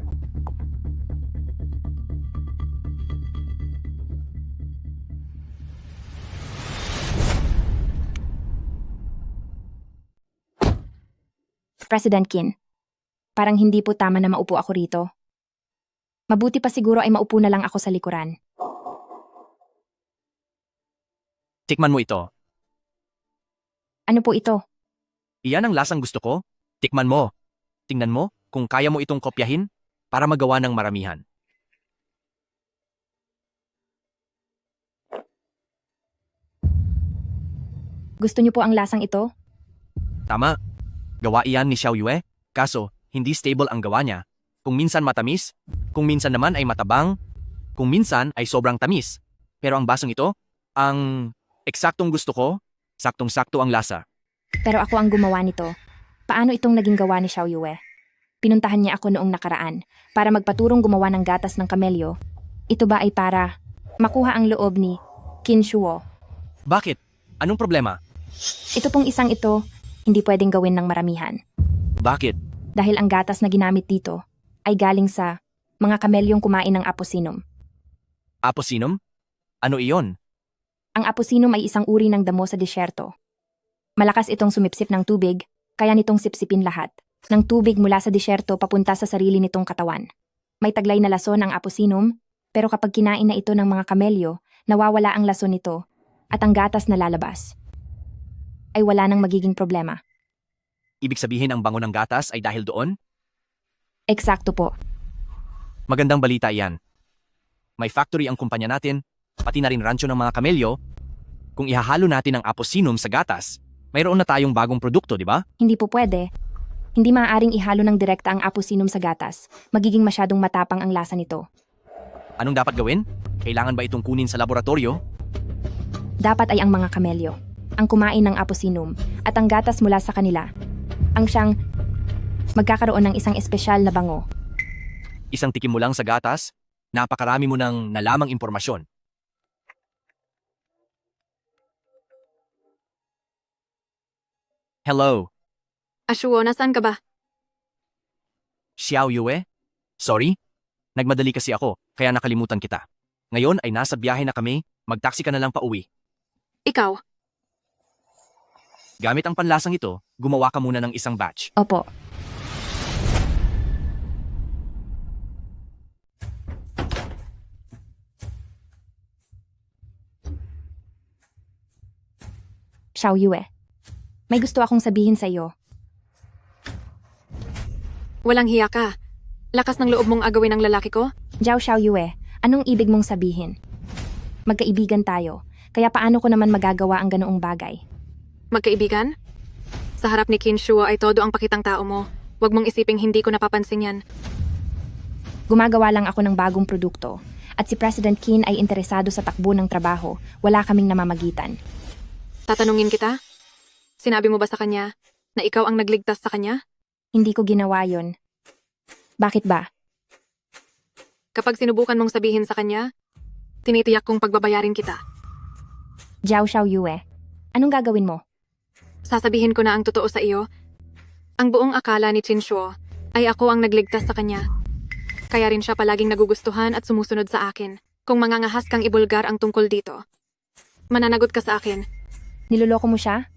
President Qin, parang hindi po tama na maupo ako rito. Mabuti pa siguro ay maupo na lang ako sa likuran. Tikman mo ito. Ano po ito? Iyan ang lasang gusto ko. Tikman mo. Tingnan mo kung kaya mo itong kopyahin para magawa ng maramihan. Gusto niyo po ang lasang ito? Tama. Gawa iyan ni Xiao Yue, kaso hindi stable ang gawa niya. Kung minsan matamis, kung minsan naman ay matabang, kung minsan ay sobrang tamis. Pero ang basong ito, ang eksaktong gusto ko, saktong-sakto ang lasa. Pero ako ang gumawa nito. Paano itong naging gawa ni Xiao Yue? Pinuntahan niya ako noong nakaraan para magpaturong gumawa ng gatas ng kamelyo. Ito ba ay para makuha ang loob ni Qin Shuo? Bakit? Anong problema? Ito pong isang ito, hindi pwedeng gawin ng maramihan. Bakit? Dahil ang gatas na ginamit dito ay galing sa mga kamelyong kumain ng aposinum. Aposinum? Ano iyon? Ang aposinum ay isang uri ng damo sa disyerto. Malakas itong sumipsip ng tubig, kaya nitong sipsipin lahat ng tubig mula sa disyerto papunta sa sarili nitong katawan. May taglay na lason ang aposinum, pero kapag kinain na ito ng mga kamelyo, nawawala ang lason nito at ang gatas na lalabas ay wala nang magiging problema. Ibig sabihin ang bango ng gatas ay dahil doon? Eksakto po. Magandang balita iyan. May factory ang kumpanya natin, pati na rin rancho ng mga kamelyo. Kung ihahalo natin ang aposinum sa gatas, mayroon na tayong bagong produkto, di ba? Hindi po pwede. Hindi maaaring ihalo ng direkta ang aposinum sa gatas. Magiging masyadong matapang ang lasa nito. Anong dapat gawin? Kailangan ba itong kunin sa laboratorio? Dapat ay ang mga kamelyo, ang kumain ng aposinum, at ang gatas mula sa kanila, ang siyang magkakaroon ng isang espesyal na bango. Isang tikim mo lang sa gatas, napakarami mo ng nalamang impormasyon. Hello, Ashuo, nasaan ka ba? Xiao Yue? Sorry? Nagmadali kasi ako, kaya nakalimutan kita. Ngayon ay nasa biyahe na kami, magtaksi ka na lang pauwi. Ikaw, Gamit ang panlasang ito, gumawa ka muna ng isang batch. Opo. Xiao Yue, may gusto akong sabihin sa iyo. walang hiya ka. Lakas ng loob mong agawin ang lalaki ko? Jiao Xiao Yue, anong ibig mong sabihin? Magkaibigan tayo, kaya paano ko naman magagawa ang ganoong bagay? Magkaibigan? Sa harap ni Qin Shuo ay todo ang pakitang tao mo. Huwag mong isiping hindi ko napapansin yan. Gumagawa lang ako ng bagong produkto, at si President Qin ay interesado sa takbo ng trabaho, wala kaming namamagitan. Tatanungin kita? Sinabi mo ba sa kanya na ikaw ang nagligtas sa kanya? Hindi ko ginawa yon. Bakit ba? Kapag sinubukan mong sabihin sa kanya, tinitiyak kong pagbabayarin kita. Jiao Xiao Yue, anong gagawin mo? Sasabihin ko na ang totoo sa iyo. Ang buong akala ni Qin Shuo ay ako ang nagligtas sa kanya. Kaya rin siya palaging nagugustuhan at sumusunod sa akin. Kung mangangahas kang ibulgar ang tungkol dito, mananagot ka sa akin. Niloloko mo siya?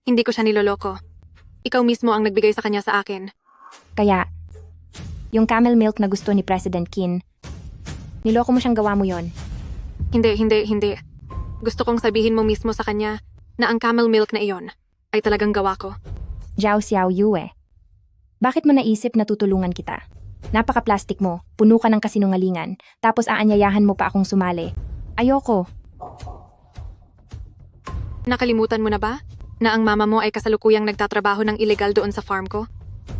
Hindi ko siya niloloko. Ikaw mismo ang nagbigay sa kanya sa akin. Kaya, yung camel milk na gusto ni President Qin, niloko mo siyang gawa mo yon. Hindi. Gusto kong sabihin mo mismo sa kanya na ang camel milk na iyon ay talagang gawa ko. Jiao Xiao Yue, bakit mo naisip na tutulungan kita? Napaka-plastic mo, puno ka ng kasinungalingan, tapos aanyayahan mo pa akong sumali. Ayoko. Nakalimutan mo na ba na ang mama mo ay kasalukuyang nagtatrabaho ng ilegal doon sa farm ko?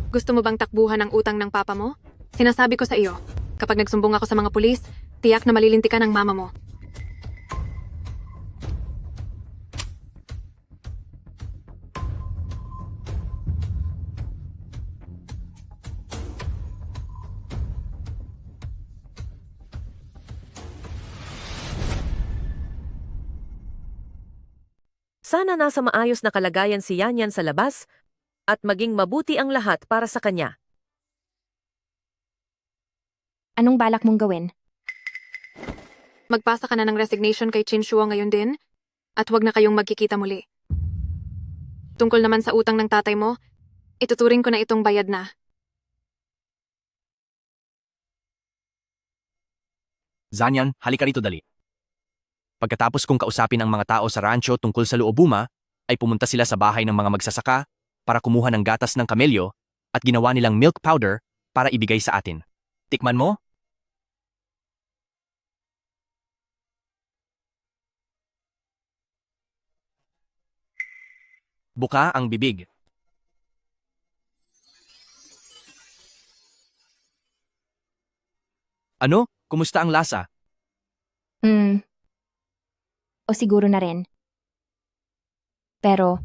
Gusto mo bang takbuhan ang utang ng papa mo? Sinasabi ko sa iyo, kapag nagsumbong ako sa mga pulis, tiyak na malilintikan ang mama mo. Sana nasa maayos na kalagayan si Yanyan sa labas at maging mabuti ang lahat para sa kanya. Anong balak mong gawin? Magpasa ka na ng resignation kay Qin Shuo ngayon din at huwag na kayong magkikita muli. Tungkol naman sa utang ng tatay mo, ituturing ko na itong bayad na. Zanyan, halika rito dali. Pagkatapos kong kausapin ang mga tao sa rancho tungkol sa Luobuma, ay pumunta sila sa bahay ng mga magsasaka para kumuha ng gatas ng kamelyo at ginawa nilang milk powder para ibigay sa atin. Tikman mo? Buka ang bibig. Ano? Kumusta ang lasa? O siguro na rin. Pero,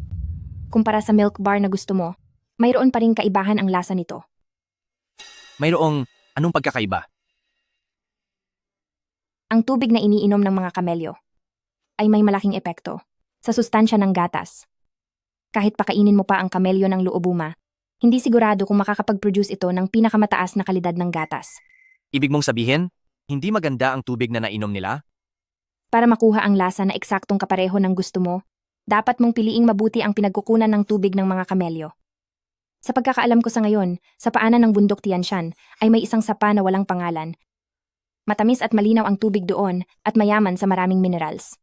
kumpara sa milk bar na gusto mo, mayroon pa rin kaibahan ang lasa nito. Mayroong anong pagkakaiba? Ang tubig na iniinom ng mga kamelyo ay may malaking epekto sa sustansya ng gatas. Kahit pakainin mo pa ang kamelyo ng Luobuma, hindi sigurado kung makakapag-produce ito ng pinakamataas na kalidad ng gatas. Ibig mong sabihin, hindi maganda ang tubig na nainom nila? Para makuha ang lasa na eksaktong kapareho ng gusto mo, dapat mong piliing mabuti ang pinagkukunan ng tubig ng mga kamelyo. Sa pagkakaalam ko sa ngayon, sa paanan ng bundok Tianshan ay may isang sapa na walang pangalan. Matamis at malinaw ang tubig doon at mayaman sa maraming minerals.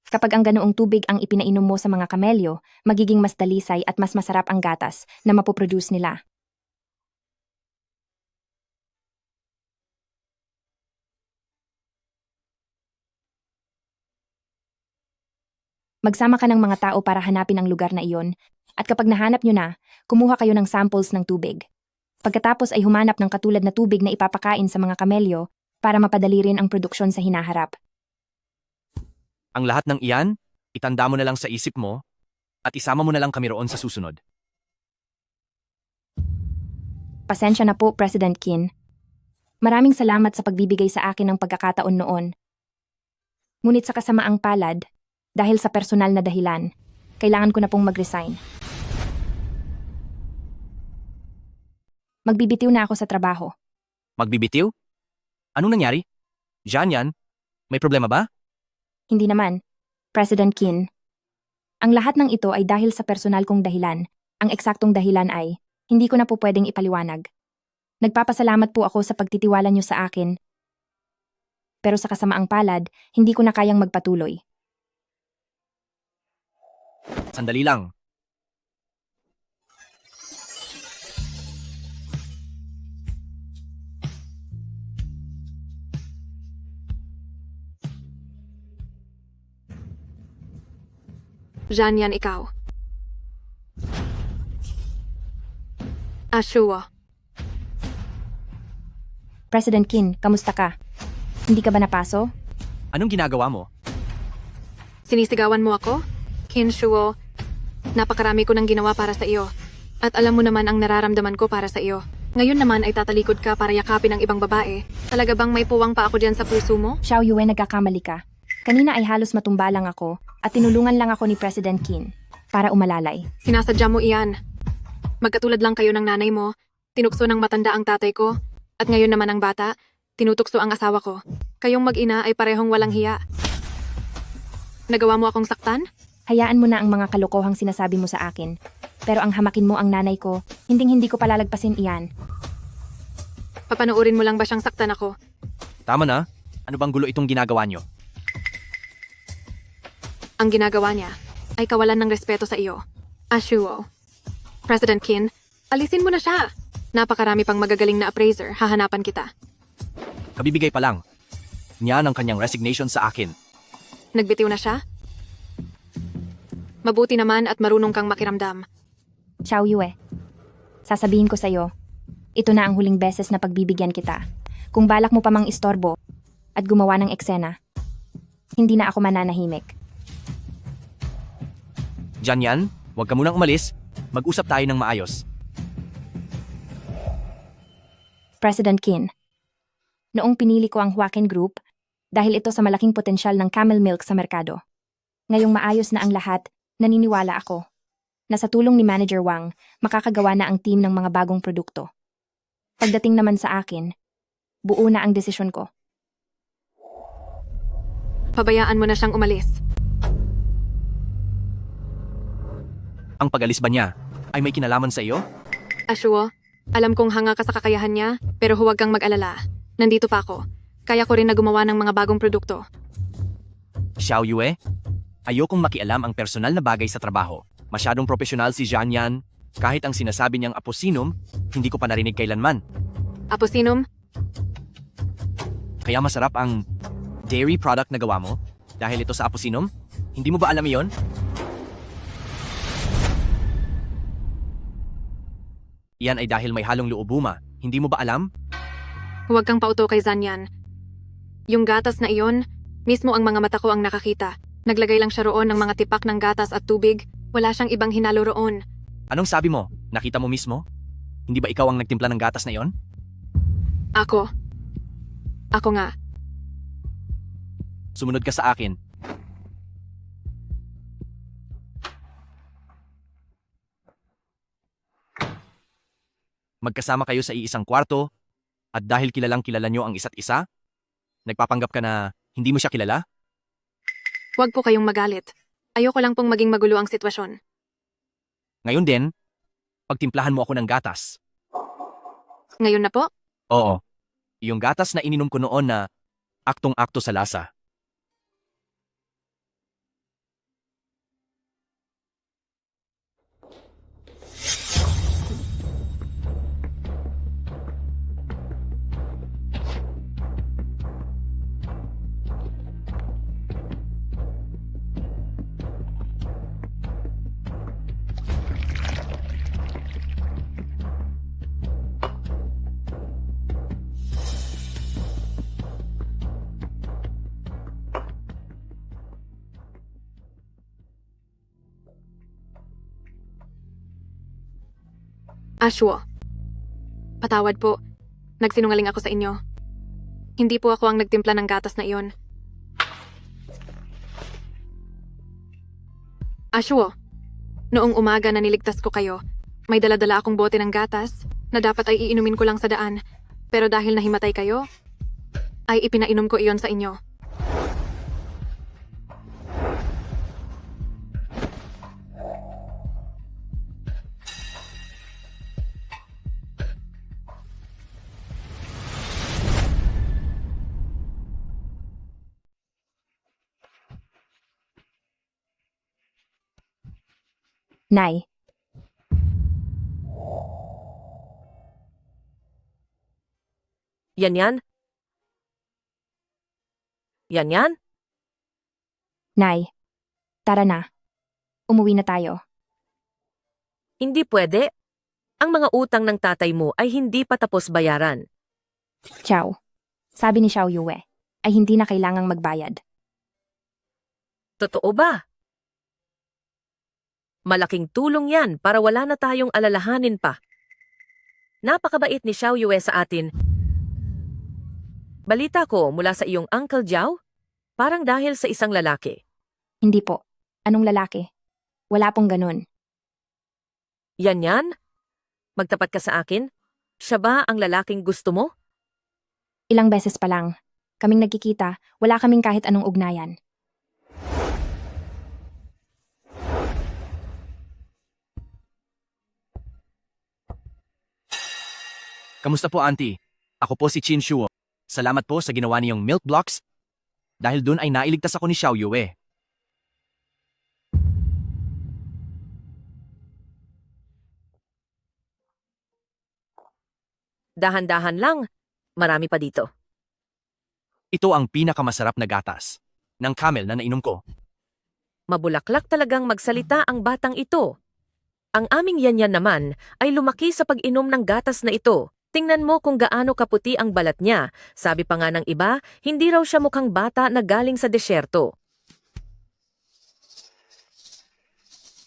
Kapag ang ganoong tubig ang ipinainom mo sa mga kamelyo, magiging mas dalisay at mas masarap ang gatas na mapoproduce nila. Magsama ka ng mga tao para hanapin ang lugar na iyon, at kapag nahanap nyo na, kumuha kayo ng samples ng tubig. Pagkatapos ay humanap ng katulad na tubig na ipapakain sa mga kamelyo para mapadali rin ang produksyon sa hinaharap. Ang lahat ng iyan, itanda mo na lang sa isip mo at isama mo na lang kami roon sa susunod. Pasensya na po, President Kin. Maraming salamat sa pagbibigay sa akin ng pagkakataon noon. Ngunit sa kasamaang palad, dahil sa personal na dahilan, kailangan ko na pong mag-resign. Magbibitiw na ako sa trabaho. Magbibitiw? Anong nangyari? Yan, may problema ba? Hindi naman, President Kin. Ang lahat ng ito ay dahil sa personal kong dahilan. Ang eksaktong dahilan ay, hindi ko na po pwedeng ipaliwanag. Nagpapasalamat po ako sa pagtitiwala niyo sa akin. Pero sa kasamaang palad, hindi ko na kayang magpatuloy. Sandali lang. Janyan, ikaw. Ashua. President Kin, kamusta ka? Hindi ka ba napaso? Anong ginagawa mo? Sinisigawan mo ako? Kinshuo, napakarami ko ng ginawa para sa iyo. At alam mo naman ang nararamdaman ko para sa iyo. Ngayon naman ay tatalikod ka para yakapin ang ibang babae. Talaga bang may puwang pa ako diyan sa puso mo? Xiao Yue, nagkakamali ka. Kanina ay halos matumba lang ako at tinulungan lang ako ni President Kin para umalalay. Sinasadya mo iyan. Magkatulad lang kayo ng nanay mo, tinukso ng matanda ang tatay ko, at ngayon naman ang bata, tinutukso ang asawa ko. Kayong mag-ina ay parehong walang hiya. Nagawa mo akong saktan? Hayaan mo na ang mga kalokohang sinasabi mo sa akin. Pero ang hamakin mo ang nanay ko, hindi ko palalagpasin iyan. Papanoorin mo lang ba siyang saktan ako? Tama na. Ano bang gulo itong ginagawa nyo? Ang ginagawa niya ay kawalan ng respeto sa iyo. Ashuo. President Kin, alisin mo na siya. Napakarami pang magagaling na appraiser, hahanapan kita. Kabibigay pa lang. Niyan ang kanyang resignation sa akin. Nagbitiw na siya? Mabuti naman at marunong kang makiramdam. Xiao Yue, sasabihin ko sa'yo, ito na ang huling beses na pagbibigyan kita. Kung balak mo pa mang istorbo at gumawa ng eksena, hindi na ako mananahimik. Yan, huwag ka munang umalis. Mag-usap tayo ng maayos. President Kin, noong pinili ko ang Huaken Group, dahil ito sa malaking potensyal ng camel milk sa merkado. Ngayong maayos na ang lahat, naniniwala ako na sa tulong ni Manager Wang, makakagawa na ang team ng mga bagong produkto. Pagdating naman sa akin, buo na ang desisyon ko. Pabayaan mo na siyang umalis. Ang pag-alis ba niya ay may kinalaman sa iyo? Ashuo, alam kong hanga ka sa kakayahan niya, pero huwag kang mag-alala. Nandito pa ako. Kaya ko rin na gumawa ng mga bagong produkto. Xiao Yue, ayokong makialam ang personal na bagay sa trabaho. Masyadong profesional si Yan. Kahit ang sinasabi niyang aposinum, hindi ko pa narinig kailanman. Aposinum? Kaya masarap ang dairy product na gawa mo? Dahil ito sa aposinum? Hindi mo ba alam iyon? Iyan ay dahil may halong luubuma. Hindi mo ba alam? Huwag kang pauto kay Zanyan. Yung gatas na iyon, mismo ang mga mata ko ang nakakita. Naglagay lang siya roon ng mga tipak ng gatas at tubig. Wala siyang ibang hinalo roon. Anong sabi mo? Nakita mo mismo? Hindi ba ikaw ang nagtimpla ng gatas na iyon? Ako. Ako nga. Sumunod ka sa akin. Magkasama kayo sa iisang kwarto at dahil kilalang kilala nyo ang isa't isa, nagpapanggap ka na hindi mo siya kilala? Huwag po kayong magalit. Ayoko lang pong maging magulo ang sitwasyon. Ngayon din, pagtimplahan mo ako ng gatas. Ngayon na po? Oo. Yung gatas na ininom ko noon na aktong-akto sa lasa. Ashwo. Patawad po. Nagsinungaling ako sa inyo. Hindi po ako ang nagtimpla ng gatas na iyon. Ashwo, noong umaga na niligtas ko kayo, may daladala akong bote ng gatas na dapat ay iinumin ko lang sa daan. Pero dahil nahimatay kayo, ay ipinainom ko iyon sa inyo. Nay, Yan yan? Yan yan? Nay, tara na. Umuwi na tayo. Hindi pwede. Ang mga utang ng tatay mo ay hindi pa tapos bayaran. Ciao. Sabi ni Xiao Yue, ay hindi na kailangang magbayad. Totoo ba? Malaking tulong yan para wala na tayong alalahanin pa. Napakabait ni Xiao Yue sa atin. Balita ko mula sa iyong Uncle Jiao, parang dahil sa isang lalaki. Hindi po. Anong lalaki? Wala pong ganun. Yan yan? Magtapat ka sa akin? Siya ba ang lalaking gusto mo? Ilang beses pa lang. Kaming nagkikita, wala kaming kahit anong ugnayan. Kamusta po, auntie? Ako po si Chin Shuo. Salamat po sa ginawa niyong milk blocks. Dahil dun ay nailigtas ako ni Xiao Yue. Dahan-dahan lang. Marami pa dito. Ito ang pinakamasarap na gatas ng camel na nainom ko. Mabulaklak talagang magsalita ang batang ito. Ang aming yanyan naman ay lumaki sa pag-inom ng gatas na ito. Tingnan mo kung gaano kaputi ang balat niya. Sabi pa nga ng iba, hindi raw siya mukhang bata na galing sa desyerto.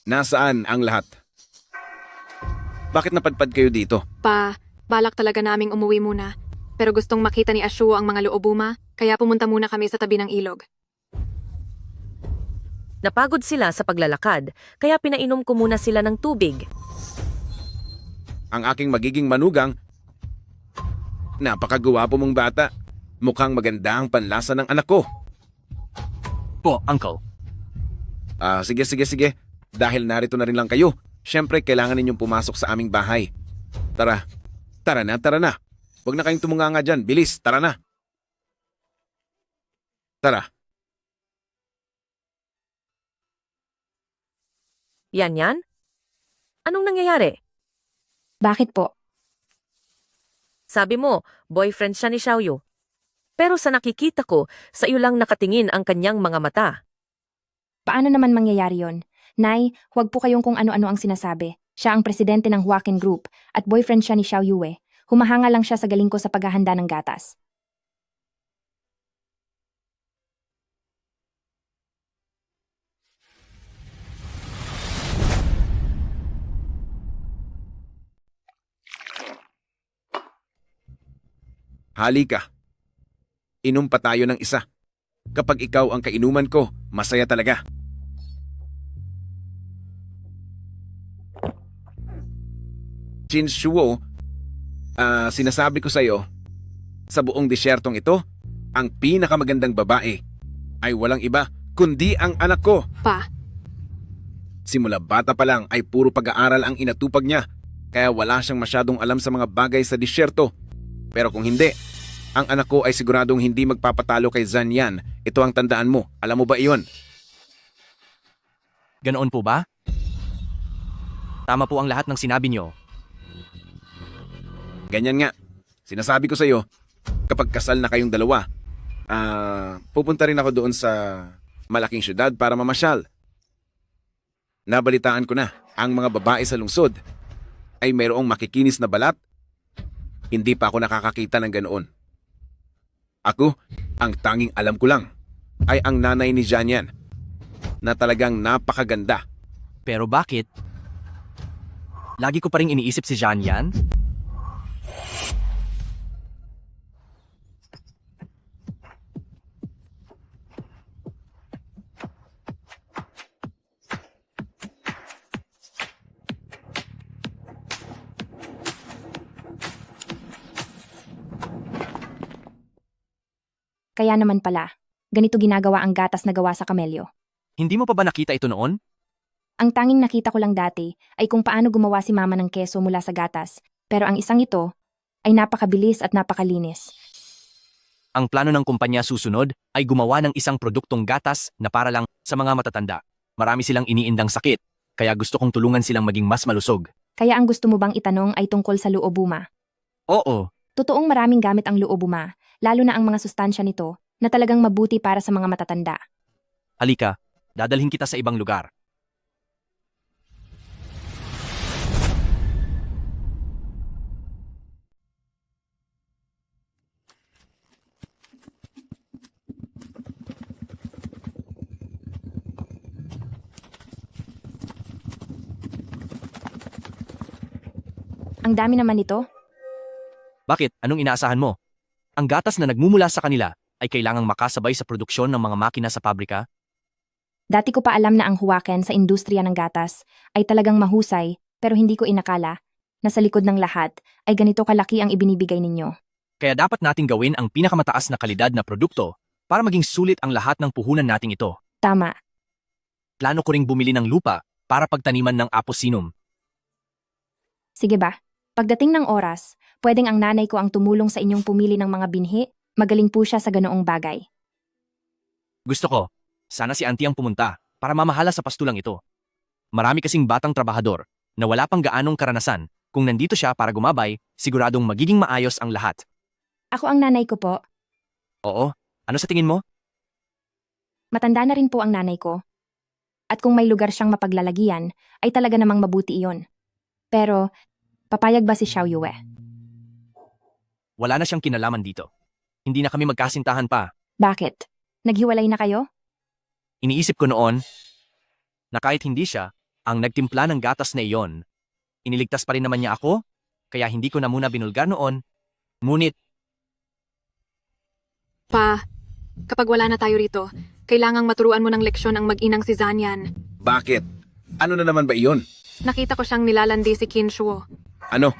Nasaan ang lahat? Bakit napadpad kayo dito? Balak talaga naming umuwi muna. Pero gustong makita ni Ashwo ang mga loobuma, kaya pumunta muna kami sa tabi ng ilog. Napagod sila sa paglalakad, kaya pinainom ko muna sila ng tubig. Ang aking magiging manugang, napakagwapo mong bata. Mukhang maganda ang panlasa ng anak ko. Po, uncle. Sige. Dahil narito na rin lang kayo, syempre kailangan ninyong pumasok sa aming bahay. Tara na. Huwag na kayong tumunganga dyan. Bilis, tara na. Tara. Yan? Anong nangyayari? Bakit po? Sabi mo, boyfriend siya ni Xiaoyu. Pero sa nakikita ko, sa iyo lang nakatingin ang kanyang mga mata. Paano naman mangyayari yon? Nay, huwag po kayong kung ano-ano ang sinasabi. Siya ang presidente ng Huaken Group at boyfriend siya ni Xiao Yue. Humahanga lang siya sa galing ko sa paghahanda ng gatas. Halika. Inom pa tayo ng isa. Kapag ikaw ang kainuman ko, masaya talaga. Chin Shuo, sinasabi ko sa iyo, sa buong desyertong ito, ang pinakamagandang babae ay walang iba kundi ang anak ko. Simula bata pa lang ay puro pag-aaral ang inatupag niya, kaya wala siyang masyadong alam sa mga bagay sa disyerto. Pero kung hindi, ang anak ko ay siguradong hindi magpapatalo kay Zan Yan. Ito ang tandaan mo. Alam mo ba iyon? Ganoon po ba? Tama po ang lahat ng sinabi niyo. Ganyan nga. Sinasabi ko sa iyo, kapag kasal na kayong dalawa, pupunta rin ako doon sa malaking syudad para mamasyal. Nabalitaan ko na, ang mga babae sa lungsod ay mayroong makikinis na balat. Hindi pa ako nakakakita ng ganoon. Ako, ang tanging alam ko lang ay ang nanay ni Janyan na talagang napakaganda. Pero bakit? Lagi ko pa rin iniisip si Jean yan. Kaya naman pala, ganito ginagawa ang gatas na gawa sa kamelyo. Hindi mo pa ba nakita ito noon? Ang tanging nakita ko lang dati ay kung paano gumawa si mama ng keso mula sa gatas, pero ang isang ito ay napakabilis at napakalinis. Ang plano ng kumpanya susunod ay gumawa ng isang produktong gatas na para lang sa mga matatanda. Marami silang iniindang sakit, kaya gusto kong tulungan silang maging mas malusog. Kaya ang gusto mo bang itanong ay tungkol sa luobuma? Oo, Totoong maraming gamit ang luobuma, lalo na ang mga sustansya nito na talagang mabuti para sa mga matatanda. halika, dadalhin kita sa ibang lugar. Ang dami naman nito. Bakit? Anong inaasahan mo? Ang gatas na nagmumula sa kanila ay kailangang makasabay sa produksyon ng mga makina sa pabrika? Dati ko pa alam na ang huwaken sa industriya ng gatas ay talagang mahusay, pero hindi ko inakala na sa likod ng lahat ay ganito kalaki ang ibinibigay ninyo. Kaya dapat nating gawin ang pinakamataas na kalidad na produkto para maging sulit ang lahat ng puhunan nating ito. Tama. Plano ko ring bumili ng lupa para pagtaniman ng aposinum. Sige ba? Pagdating ng oras, pwedeng ang nanay ko ang tumulong sa inyong pumili ng mga binhi, magaling po siya sa ganoong bagay. Gusto ko, sana si auntie ang pumunta para mamahala sa pastulang ito. Marami kasing batang trabahador na wala pang gaanong karanasan. Kung nandito siya para gumabay, siguradong magiging maayos ang lahat. Ako ang nanay ko po. Oo, ano sa tingin mo? Matanda na rin po ang nanay ko. At kung may lugar siyang mapaglalagyan, ay talaga namang mabuti iyon. Pero, papayag ba si Xiao Yue? Wala na siyang kinalaman dito. Hindi na kami magkasintahan pa. Bakit? Naghiwalay na kayo? Iniisip ko noon na kahit hindi siya ang nagtimpla ng gatas na iyon, iniligtas pa rin naman niya ako, kaya hindi ko na muna binulgar noon. Ngunit, Pa, kapag wala na tayo rito, kailangang maturuan mo ng leksyon ang mag-inang si Zanyan. Bakit? Ano na naman ba iyon? Nakita ko siyang nilalandi si Qin Shuo. Ano?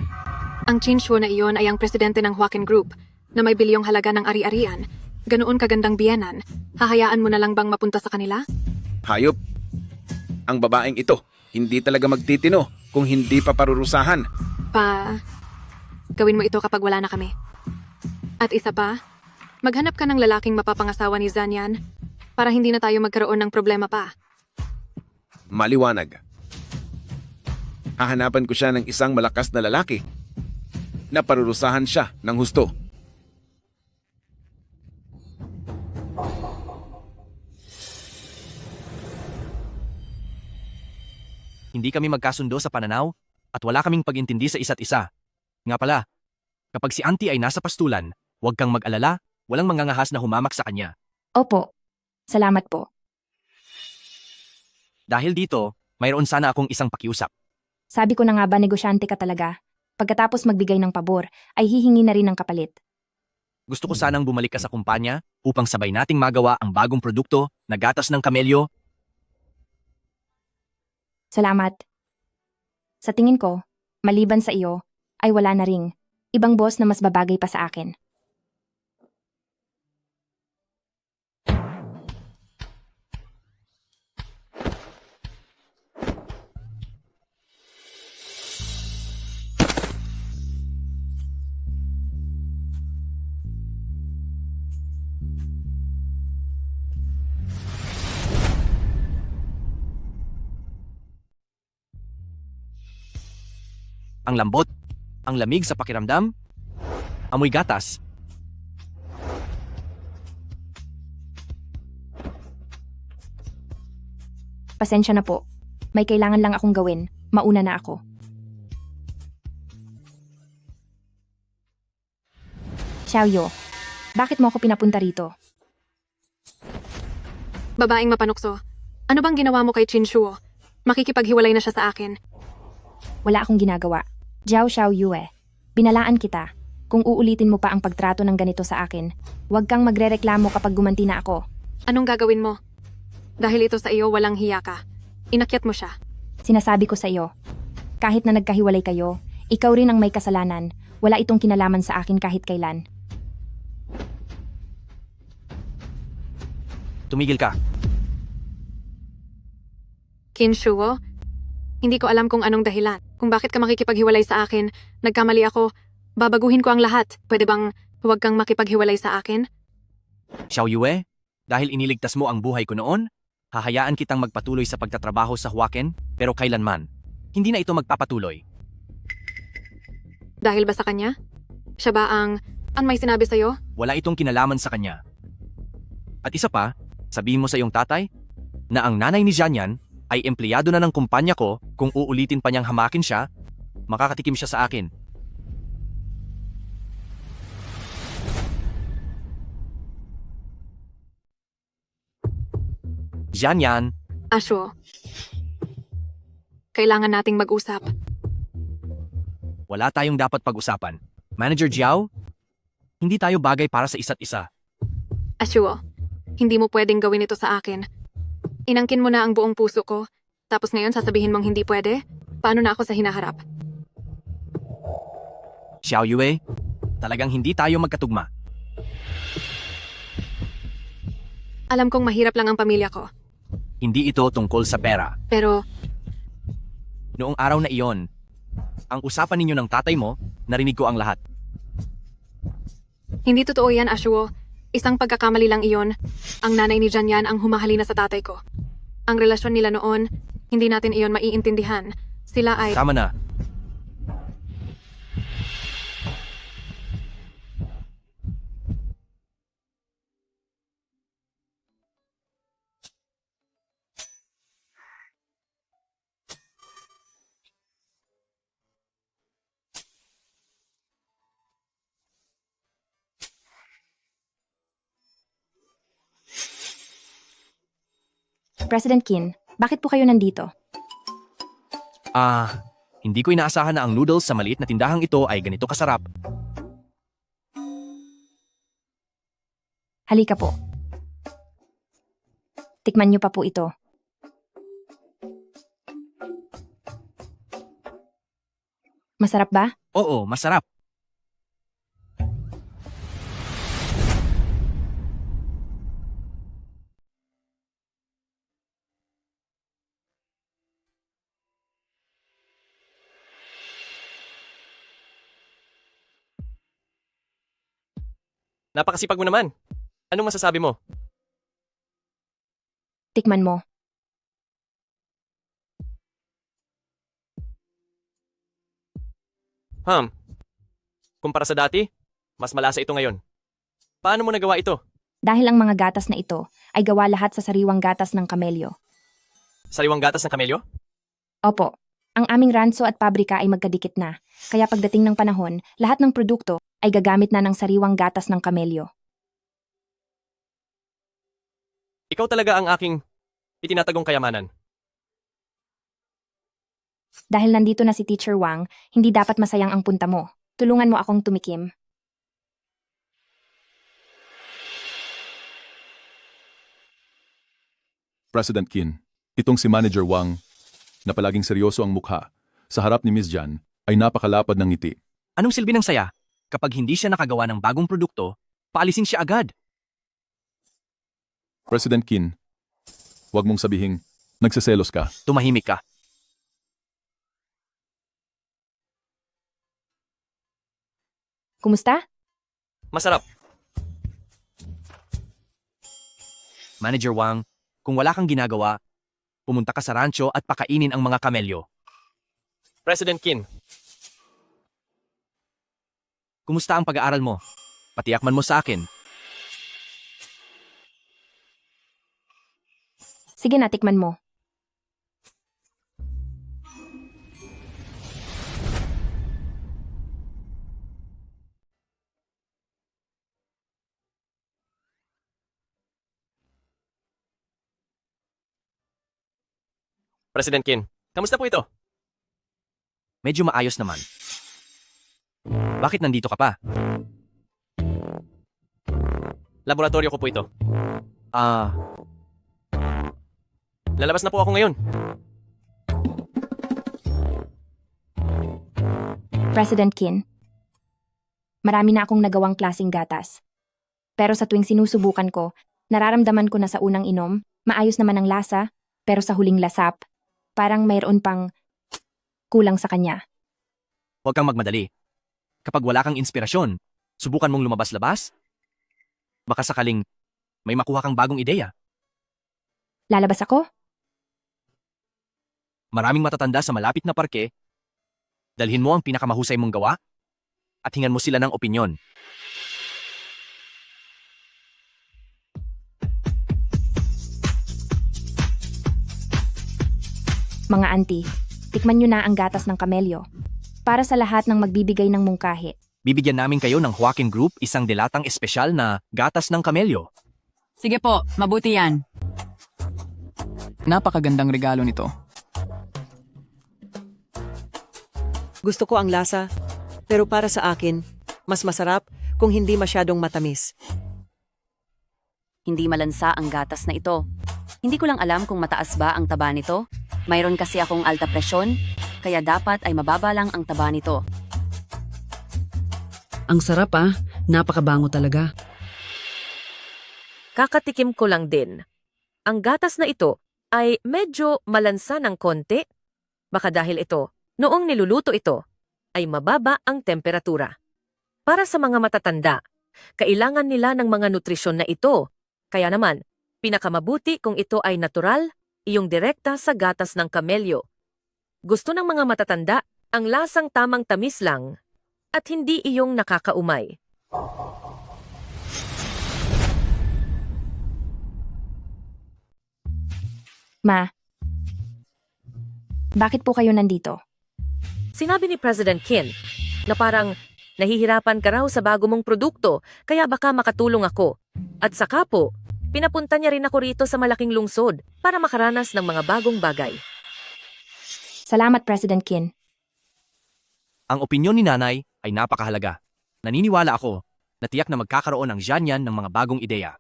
Ang Qin Shuo na iyon ay ang presidente ng Huaken Group na may bilyong halaga ng ari-arian. Ganoon kagandang biyanan, hahayaan mo na lang bang mapunta sa kanila? Hayop. Ang babaeng ito, hindi talaga magtitino kung hindi pa parurusahan. Pa, gawin mo ito kapag wala na kami. At isa pa, maghanap ka ng lalaking mapapangasawa ni Zanyan para hindi na tayo magkaroon ng problema pa. Maliwanag. Hahanapan ko siya ng isang malakas na lalaki na parurusahan siya ng husto. hindi kami magkasundo sa pananaw at wala kaming pag-intindi sa isa't isa. Nga pala, kapag si auntie ay nasa pastulan, huwag kang mag-alala, walang mangangahas na humamak sa kanya. Opo. Salamat po. Dahil dito, mayroon sana akong isang pakiusap. Sabi ko na nga ba negosyante ka talaga? Pagkatapos magbigay ng pabor, ay hihingi na rin ng kapalit. Gusto ko sanang bumalik ka sa kumpanya upang sabay nating magawa ang bagong produkto na gatas ng kamelyo. Salamat. Sa tingin ko, maliban sa iyo, ay wala na ring ibang boss na mas babagay pa sa akin. Ang lambot, ang lamig sa pakiramdam, amoy gatas. Pasensya na po. May kailangan lang akong gawin. Mauna na ako. Xiaoyo, bakit mo ako pinapunta rito? Babaeng mapanukso, ano bang ginawa mo kay Qin Shuo? Makikipaghiwalay na siya sa akin. Wala akong ginagawa. Jiao Xiaoyue, binalaan kita. Kung uulitin mo pa ang pagtrato ng ganito sa akin, huwag kang magrereklamo kapag gumanti na ako. Anong gagawin mo? Dahil ito sa iyo walang hiya ka. Inakyat mo siya. Sinasabi ko sa iyo, kahit na nagkahiwalay kayo, ikaw rin ang may kasalanan. Wala itong kinalaman sa akin kahit kailan. Tumigil ka. Qin Shuo, hindi ko alam kung anong dahilan. Kung bakit ka makikipaghiwalay sa akin, nagkamali ako. Babaguhin ko ang lahat. Pwede bang huwag kang makipaghiwalay sa akin? Xiaoyue, dahil iniligtas mo ang buhay ko noon, hahayaan kitang magpatuloy sa pagtatrabaho sa Huaken, pero kailanman. Hindi na ito magpapatuloy. Dahil ba sa kanya? Siya ba ang may sinabi sa'yo? Wala itong kinalaman sa kanya. At isa pa, sabihin mo sa iyong tatay na ang nanay ni Jianyan ay empleyado na ng kumpanya ko. Kung uulitin pa niyang hamakin siya, makakatikim siya sa akin. Jianyan, Asho. Kailangan nating mag-usap. wala tayong dapat pag-usapan. Manager Jiao, hindi tayo bagay para sa isa't isa. Asho, hindi mo pwedeng gawin ito sa akin. Inangkin mo na ang buong puso ko, tapos ngayon sasabihin mong hindi pwede? Paano na ako sa hinaharap? Xiaoyue, talagang hindi tayo magkatugma. Alam kong mahirap lang ang pamilya ko, Hindi ito tungkol sa pera. pero Noong araw na iyon, ang usapan ninyo ng tatay mo, narinig ko ang lahat. hindi totoo yan, Ashuo. Isang pagkakamali lang iyon. Ang nanay ni Jianyan ang humahalina sa tatay ko. Ang relasyon nila noon, hindi natin iyon maiintindihan. Sila ay... Tama na. President Qin, bakit po kayo nandito? Hindi ko inaasahan na ang noodles sa maliit na tindahang ito ay ganito kasarap. Halika po. Tikman niyo pa po ito. Masarap ba? Oo, masarap. Napakasipag mo naman. Anong masasabi mo? Tikman mo. Kumpara sa dati, mas malasa ito ngayon. Paano mo nagawa ito? Dahil ang mga gatas na ito ay gawa lahat sa sariwang gatas ng kamelyo. Sariwang gatas ng kamelyo? Opo, ang aming ranso at pabrika ay magkadikit na, kaya pagdating ng panahon, lahat ng produkto ay gagamit na ng sariwang gatas ng kamelyo. Ikaw talaga ang aking itinatagong kayamanan. Dahil nandito na si Teacher Wang, hindi dapat masayang ang punta mo. Tulungan mo akong tumikim. President Qin, itong si Manager Wang, na palaging seryoso ang mukha, sa harap ni Miss Jan, ay napakalapad ng ngiti. Anong silbi ng saya? Kapag hindi siya nakagawa ng bagong produkto, paalisin siya agad. President Qin, huwag mong sabihing, nagseselos ka. Tumahimik ka. Kumusta? Masarap. Manager Wang, kung wala kang ginagawa, pumunta ka sa rancho at pakainin ang mga kamelyo. President Qin, Kumusta ang pag-aaral mo? Patiakman mo sa akin. Sige na, tikman mo. President Qin, kamusta po ito? Medyo maayos naman. Bakit nandito ka pa? Laboratorio ko po ito. Lalabas na po ako ngayon. President Kin, marami na akong nagawang klaseng gatas. Pero sa tuwing sinusubukan ko, nararamdaman ko na sa unang inom, maayos naman ang lasa, pero sa huling lasap, parang mayroon pang kulang sa kanya. Huwag kang magmadali. Kapag wala kang inspirasyon, subukan mong lumabas-labas. Baka sakaling may makuha kang bagong ideya. Lalabas ako? Maraming matatanda sa malapit na parke. Dalhin mo ang pinakamahusay mong gawa at hingan mo sila ng opinyon. Mga auntie, tikman nyo na ang gatas ng kamelyo. Para sa lahat ng magbibigay ng mungkahi. Bibigyan namin kayo ng Huakin Group isang dilatang espesyal na gatas ng kamelyo. Sige po, mabuti yan. Napakagandang regalo nito. Gusto ko ang lasa, pero para sa akin, mas masarap kung hindi masyadong matamis. Hindi malansa ang gatas na ito. Hindi ko lang alam kung mataas ba ang taba nito. Mayroon kasi akong alta presyon, kaya dapat ay mababa lang ang taba nito. Ang sarap napakabango talaga. Kakatikim ko lang din. Ang gatas na ito ay medyo malansa ng konti. Baka dahil ito, noong niluluto ito, ay mababa ang temperatura. Para sa mga matatanda, kailangan nila ng mga nutrisyon na ito. Kaya naman, pinakamabuti kung ito ay natural, iyong direkta sa gatas ng kamelyo. Gusto ng mga matatanda ang lasang tamang tamis lang at hindi iyong nakakaumay. Ma, bakit po kayo nandito? Sinabi ni President Kin na parang nahihirapan ka raw sa bago mong produkto kaya baka makatulong ako. At saka po, pinapunta niya rin ako rito sa malaking lungsod para makaranas ng mga bagong bagay. Salamat, President Kin. Ang opinyon ni nanay ay napakahalaga. Naniniwala ako na tiyak na magkakaroon ng Jianyan ng mga bagong ideya.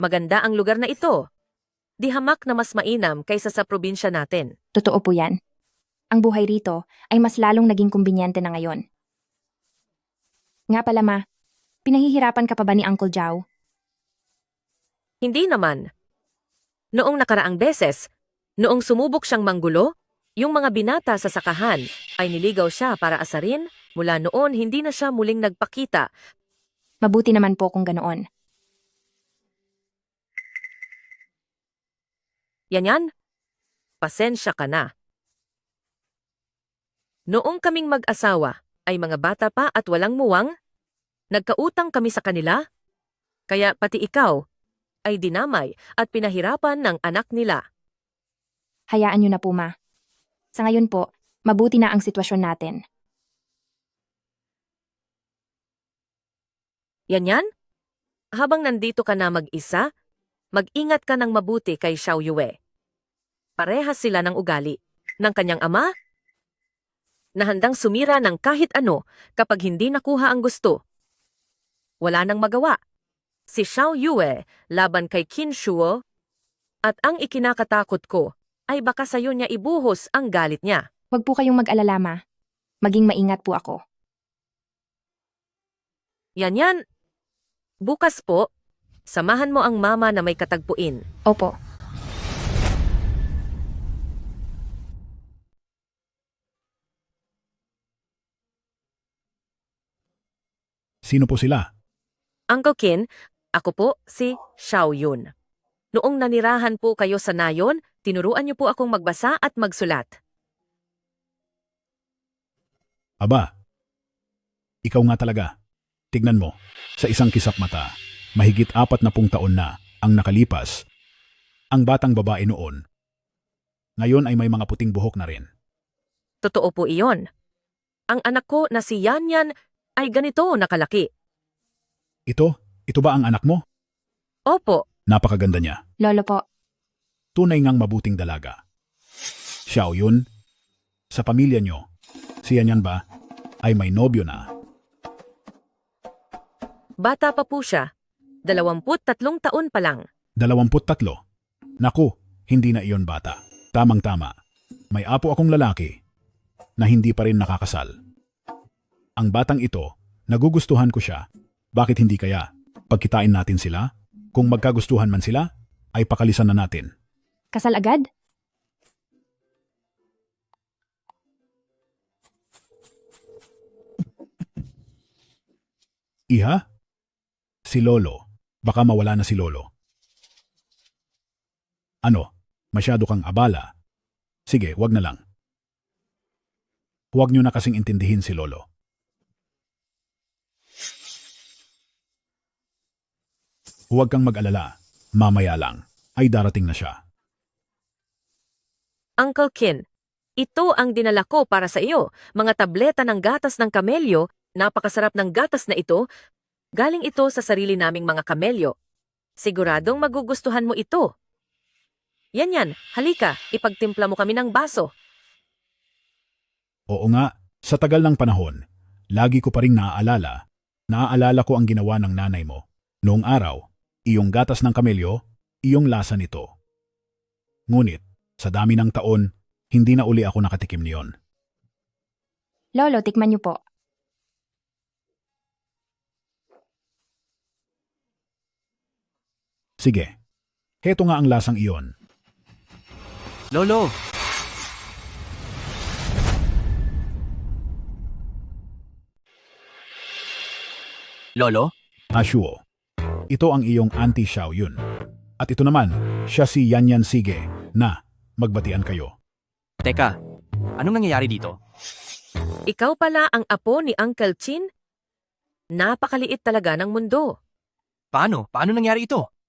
Maganda ang lugar na ito. Di hamak na mas mainam kaysa sa probinsya natin. Totoo po yan. Ang buhay rito ay mas lalong naging kumbinyente na ngayon. Nga pala ma, pinahihirapan ka pa ba ni Uncle Zhao? Hindi naman. Noong nakaraang beses, noong sumubok siyang manggulo, yung mga binata sa sakahan ay niligaw siya para asarin. Mula noon, hindi na siya muling nagpakita. Mabuti naman po kung ganoon. Yan, pasensya ka na. Noong kaming mag-asawa ay mga bata pa at walang muwang, nagkautang kami sa kanila, kaya pati ikaw ay dinamay at pinahirapan ng anak nila. Hayaan niyo na po ma. Sa ngayon po, mabuti na ang sitwasyon natin. Yan? Habang nandito ka na mag-isa, mag-ingat ka ng mabuti kay Xiao Yue. Parehas sila ng ugali ng kanyang ama na handang sumira ng kahit ano kapag hindi nakuha ang gusto. Wala nang magawa. Si Xiao Yue laban kay Qin Shuo at ang ikinakatakot ko ay baka sayo niya ibuhos ang galit niya. Huwag po kayong mag-alala ma. Maging maingat po ako. Yan. Bukas po, samahan mo ang mama na may katagpuin. Opo. Sino po sila? Uncle Qin, ako po si Xiao Yun. Noong nanirahan po kayo sa nayon, tinuruan niyo po akong magbasa at magsulat. Aba, ikaw nga talaga. Tignan mo, sa isang kisap mata, mahigit 40 taon na ang nakalipas. Ang batang babae noon. Ngayon ay may mga puting buhok na rin. Totoo po iyon. Ang anak ko na si Yanyan ay ganito nakalaki. Ito Ito ba ang anak mo? Opo, Napakaganda niya. Lolo po, Tunay ngang mabuting dalaga. Xiao Yun, sa pamilya nyo, si Yanyan ba ay may nobyo na? bata pa po siya. 23 taon pa lang. 23. Naku, hindi na iyon bata. Tamang-tama. May apo akong lalaki na hindi pa rin nakakasal. Ang batang ito, nagugustuhan ko siya. Bakit hindi kaya? Pagkitain natin sila? Kung magkagustuhan man sila, ay pakalisan na natin. kasal agad? Iha? Si Lolo. Baka mawala na si Lolo. Ano? Masyado kang abala. Sige, wag na lang. Huwag niyo na kasing intindihin si Lolo. Huwag kang mag-alala. Mamaya lang. Ay darating na siya. Uncle Kin, ito ang dinala ko para sa iyo. Mga tableta ng gatas ng kamelyo. Napakasarap ng gatas na ito. Galing ito sa sarili naming mga kamelyo. Siguradong magugustuhan mo ito. Yan, halika, ipagtimpla mo kami ng baso. Oo nga, sa tagal ng panahon, lagi ko pa ring naaalala ko ang ginawa ng nanay mo. Noong araw, iyong gatas ng kamelyo, iyong lasa nito. Ngunit, sa dami ng taon, hindi na uli ako nakatikim niyon. Lolo, tikman niyo po. Sige, heto nga ang lasang iyon. Lolo! Lolo? Ashuo, ito ang iyong Auntie Xiao Yun. At ito naman, siya si Yanyan Sige na magbatian kayo. Teka, anong nangyayari dito? Ikaw pala ang apo ni Uncle Chin? Napakaliit talaga ng mundo. Paano? Paano nangyari ito?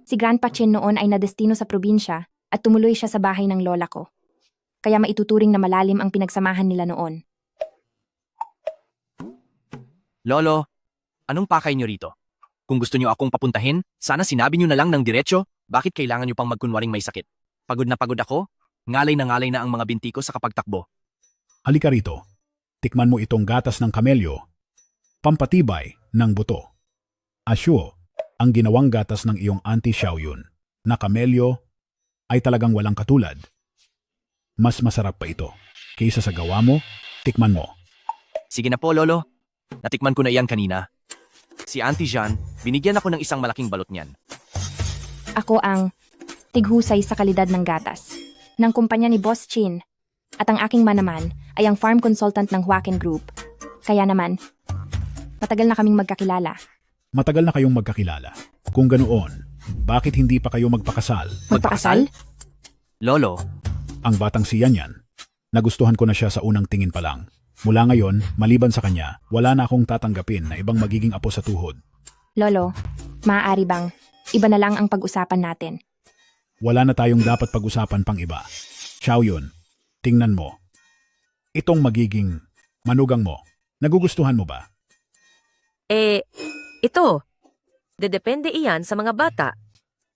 Si Grandpa Chin noon ay nadestino sa probinsya at tumuloy siya sa bahay ng lola ko. Kaya maituturing na malalim ang pinagsamahan nila noon. Lolo, anong pakay niyo rito? Kung gusto niyo akong papuntahin, sana sinabi niyo na lang ng diretsyo, bakit kailangan niyo pang magkunwaring may sakit? Pagod na ako, ngalay na ang mga binti ko sa kapagtakbo. Halika rito. Tikman mo itong gatas ng kamelyo. Pampatibay ng buto. Ashuo, ang ginawang gatas ng iyong Auntie Xiao Yun na kamelyo ay talagang walang katulad. Mas masarap pa ito. Kaysa sa gawa mo, tikman mo. Sige na po, Lolo. Natikman ko na iyan kanina. Si Auntie Jean, binigyan ako ng isang malaking balot niyan. Ako ang tighusay sa kalidad ng gatas ng kumpanya ni Boss Chin. At ang aking manaman ay ang farm consultant ng Huaken Group. Kaya naman, matagal na kaming magkakilala. Matagal na kayong magkakilala. Kung ganoon, bakit hindi pa kayo magpakasal? Magpakasal? Lolo, Ang batang si Yanyan, nagustuhan ko na siya sa unang tingin pa lang. Mula ngayon, maliban sa kanya, wala na akong tatanggapin na ibang magiging apo sa tuhod. Lolo, maaari bang iba na lang ang pag-usapan natin? Wala na tayong dapat pag-usapan pang iba. Xiao Yun, tingnan mo. Itong magiging manugang mo, nagugustuhan mo ba? Ito. Dedepende iyan sa mga bata.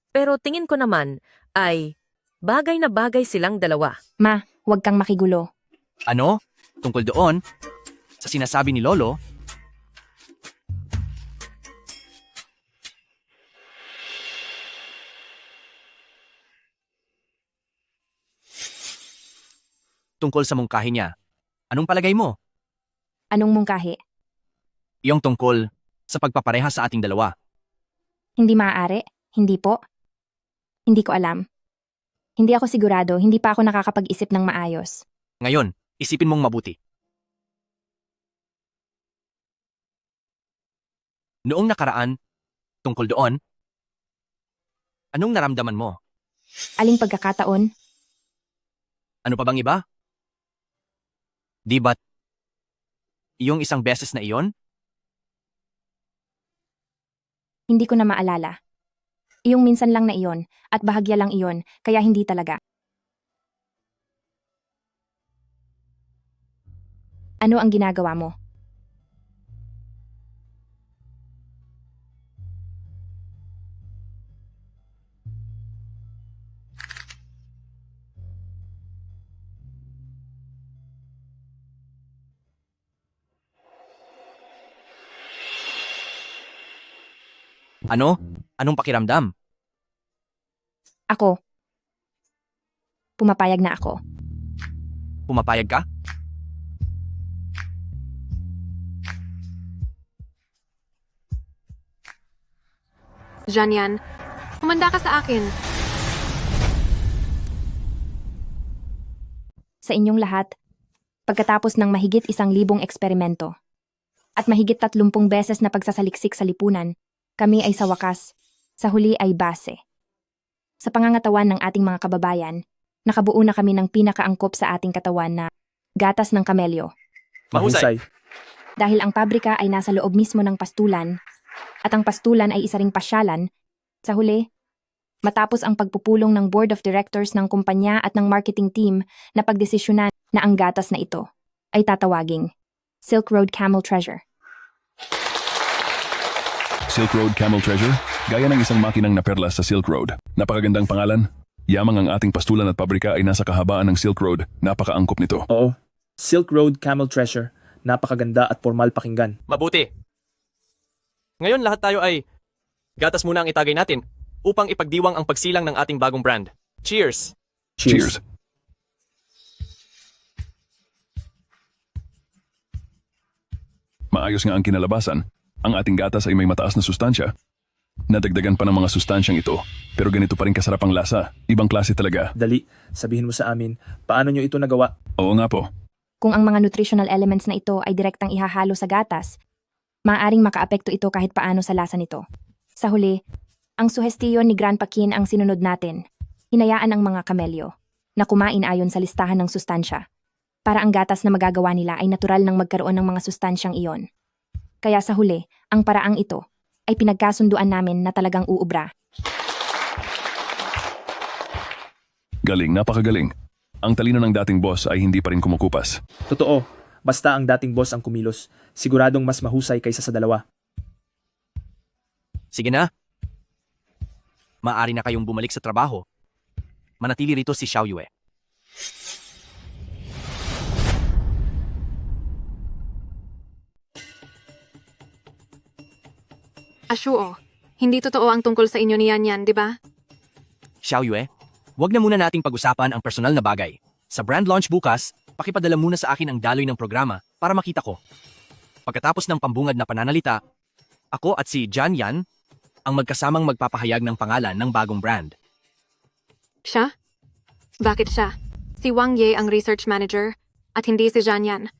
Pero tingin ko naman ay bagay na bagay silang dalawa. Ma, huwag kang makigulo. ano? Tungkol doon, sa sinasabi ni Lolo, tungkol sa mungkahi niya. Anong palagay mo? Anong mungkahi? Iyong tungkol sa pagpapareha sa ating dalawa. Hindi maaari? Hindi po? Hindi ko alam. Hindi ako sigurado, hindi pa ako nakakapag-isip ng maayos. Ngayon, isipin mong mabuti. Noong nakaraan, tungkol doon, anong naramdaman mo? Aling pagkakataon? Ano pa bang iba? Di ba't iyong isang beses na iyon? Hindi ko na maalala. Iyong minsan lang na iyon, at bahagya lang iyon, kaya hindi talaga. Ano ang ginagawa mo? Ano? Anong pakiramdam? Ako. Pumapayag na ako. Pumapayag ka? Janyan, humanda ka sa akin. Sa inyong lahat, pagkatapos ng mahigit 1,000 eksperimento at mahigit 30 beses na pagsasaliksik sa lipunan, kami ay sa wakas, sa huli ay base. Sa pangangatawan ng ating mga kababayan, nakabuo na kami ng pinakaangkop sa ating katawan na gatas ng kamelyo. Mahusay. Dahil ang pabrika ay nasa loob mismo ng pastulan, at ang pastulan ay isa ring pasyalan, sa huli, matapos ang pagpupulong ng board of directors ng kumpanya at ng marketing team na pagdesisyonan na ang gatas na ito ay tatawaging Silk Road Camel Treasure. Silk Road Camel Treasure? Gaya ng isang makinang na perlas sa Silk Road. Napakagandang pangalan. Yamang ang ating pastulan at pabrika ay nasa kahabaan ng Silk Road. Napakaangkop nito. Oo. Silk Road Camel Treasure. Napakaganda at formal pakinggan. Mabuti. Ngayon lahat tayo ay gatas muna ang itagay natin upang ipagdiwang ang pagsilang ng ating bagong brand. Cheers! Cheers. Maayos nga ang kinalabasan. Ang ating gatas ay may mataas na sustansya. Nadagdagan pa ng mga sustansyang ito, pero ganito pa rin kasarap ang lasa. Ibang klase talaga. Dali, sabihin mo sa amin, paano nyo ito nagawa? Oo nga po. Kung ang mga nutritional elements na ito ay direktang ihahalo sa gatas, maaaring makaapekto ito kahit paano sa lasa nito. Sa huli, ang suhestiyon ni Grandpa Kin ang sinunod natin. Hinayaan ang mga kamelyo na kumain ayon sa listahan ng sustansya para ang gatas na magagawa nila ay natural nang magkaroon ng mga sustansyang iyon. Kaya sa huli, ang paraang ito ay pinagkasunduan namin na talagang uubra. Galing, napakagaling. Ang talino ng dating boss ay hindi pa rin kumukupas. Totoo, basta ang dating boss ang kumilos, siguradong mas mahusay kaysa sa dalawa. Sige na. Maaari na kayong bumalik sa trabaho. Manatili rito si Xiao Yue. Ashuo, hindi totoo ang tungkol sa inyo ni Yan, di ba? Xiao Yue, wag na muna nating pag-usapan ang personal na bagay. Sa brand launch bukas, pakipadala muna sa akin ang daloy ng programa para makita ko. Pagkatapos ng pambungad na pananalita, ako at si Jan Yan ang magkasamang magpapahayag ng pangalan ng bagong brand. Siya? Bakit siya? Si Wang Ye ang research manager at hindi si Janyan.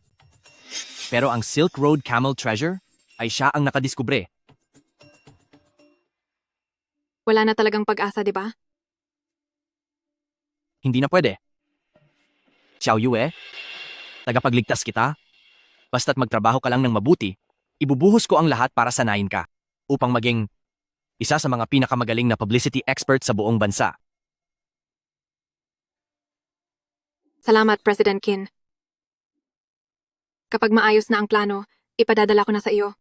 Pero ang Silk Road Camel Treasure ay siya ang nakadiskubre. Wala na talagang pag-asa, di ba? Hindi na pwede. Xiao Yue, tagapagligtas kita. Basta't magtrabaho ka lang ng mabuti, ibubuhos ko ang lahat para sanayin ka upang maging isa sa mga pinakamagaling na publicity expert sa buong bansa. Salamat, President Qin. Kapag maayos na ang plano, ipadadala ko na sa iyo.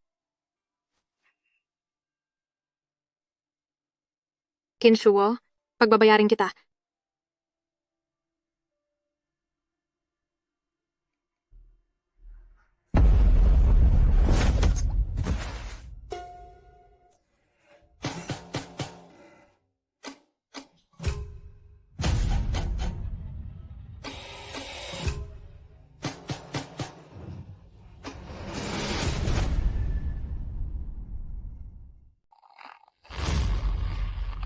Qin Shuo, pagbabayarin kita.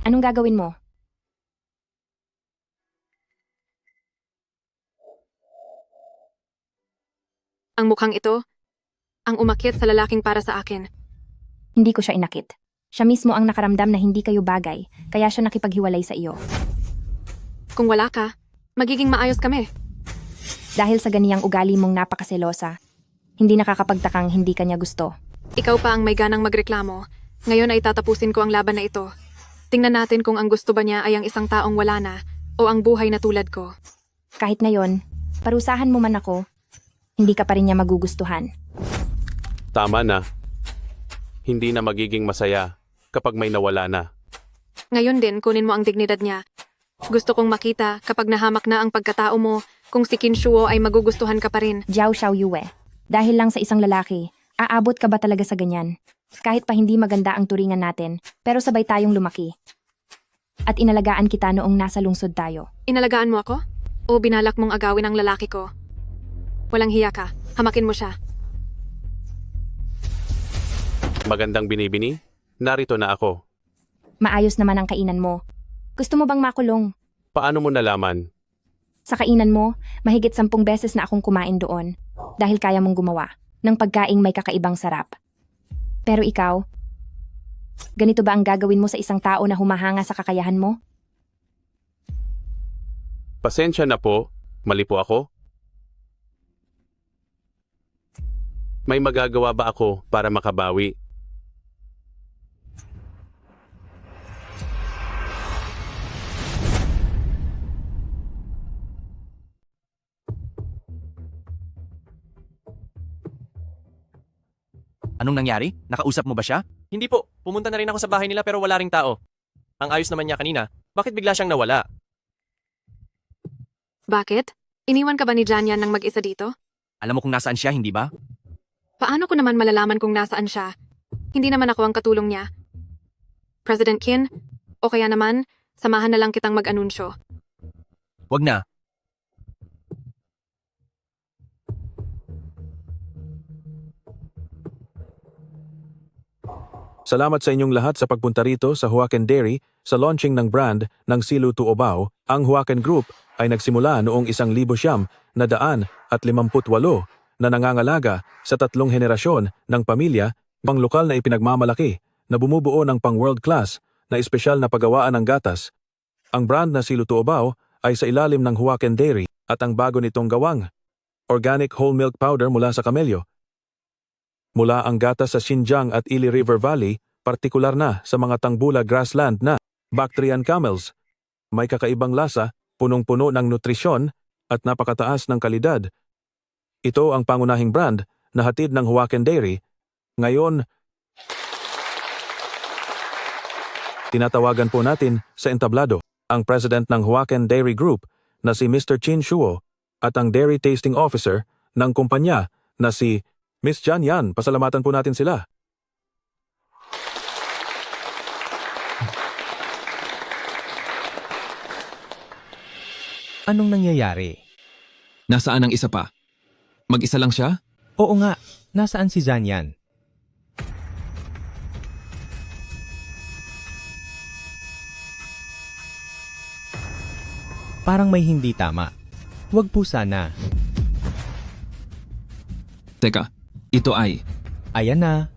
Anong gagawin mo? Ang mukhang ito, ang umakyat sa lalaking para sa akin. Hindi ko siya inakit. Siya mismo ang nakaramdam na hindi kayo bagay, kaya siya nakipaghiwalay sa iyo. Kung wala ka, magiging maayos kami. Dahil sa ganiyang ugali mong napakaselosa, hindi nakakapagtakang hindi kanya gusto. Ikaw pa ang may ganang magreklamo. Ngayon ay tatapusin ko ang laban na ito. Tingnan natin kung ang gusto ba niya ay ang isang taong wala na o ang buhay na tulad ko. Kahit ngayon, parusahan mo man ako, hindi ka pa rin niya magugustuhan. Tama na. Hindi na magiging masaya kapag may nawala na. Ngayon din, kunin mo ang dignidad niya. Gusto kong makita kapag nahamak na ang pagkatao mo kung si Qin Shuo ay magugustuhan ka pa rin. Jiao Xiao Yue, dahil lang sa isang lalaki, aabot ka ba talaga sa ganyan? Kahit pa hindi maganda ang turingan natin, pero sabay tayong lumaki. At inalagaan kita noong nasa lungsod tayo. Inalagaan mo ako? O binalak mong agawin ang lalaki ko? Walang hiya ka. Hamakin mo siya. Magandang binibini, narito na ako. Maayos naman ang kainan mo. Gusto mo bang makulong? Paano mo nalaman? Sa kainan mo, mahigit 10 beses na akong kumain doon. Dahil kaya mong gumawa ng pagkaing may kakaibang sarap. Pero ikaw, ganito ba ang gagawin mo sa isang tao na humahanga sa kakayahan mo? Pasensya na po, mali po ako. May magagawa ba ako para makabawi? Anong nangyari? Nakausap mo ba siya? Hindi po, pumunta na rin ako sa bahay nila pero wala ring tao. Ang ayos naman niya kanina, bakit bigla siyang nawala? Bakit? Iniwan ka ba ni Janyan nang mag-isa dito? Alam mo kung nasaan siya, hindi ba? Paano ko naman malalaman kung nasaan siya? Hindi naman ako ang katulong niya. President Kin, o kaya naman, samahan na lang kitang mag-anunsyo. Wag na. Salamat sa inyong lahat sa pagpunta rito sa Huacan Dairy sa launching ng brand ng Silu Tuobao. Ang Huacan Group ay nagsimula noong 1,958 na nangangalaga sa 3 henerasyon ng pamilya, pang lokal na ipinagmamalaki na bumubuo ng pang world class na espesyal na paggawaan ng gatas. Ang brand na Silu Tuobao ay sa ilalim ng Huacan Dairy at ang bago nitong gawang organic whole milk powder mula sa kamelyo. Mula ang gatas sa Xinjiang at Ili River Valley, partikular na sa mga tangbula grassland na Bactrian camels. May kakaibang lasa, punong-puno ng nutrisyon at napakataas ng kalidad. Ito ang pangunahing brand na hatid ng Huacan Dairy. Ngayon, tinatawagan po natin sa entablado ang president ng Huacan Dairy Group na si Mr. Qin Shuo at ang dairy tasting officer ng kumpanya na si Miss Janyan. Pasalamatan po natin sila. Anong nangyayari? Nasaan ang isa pa? Mag-isa lang siya? Oo nga, nasaan si Janyan? Parang may hindi tama. Huwag po sana. Teka, ito ay... Ayan na.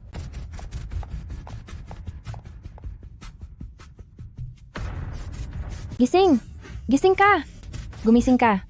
Gising! Gising ka! Gumising ka.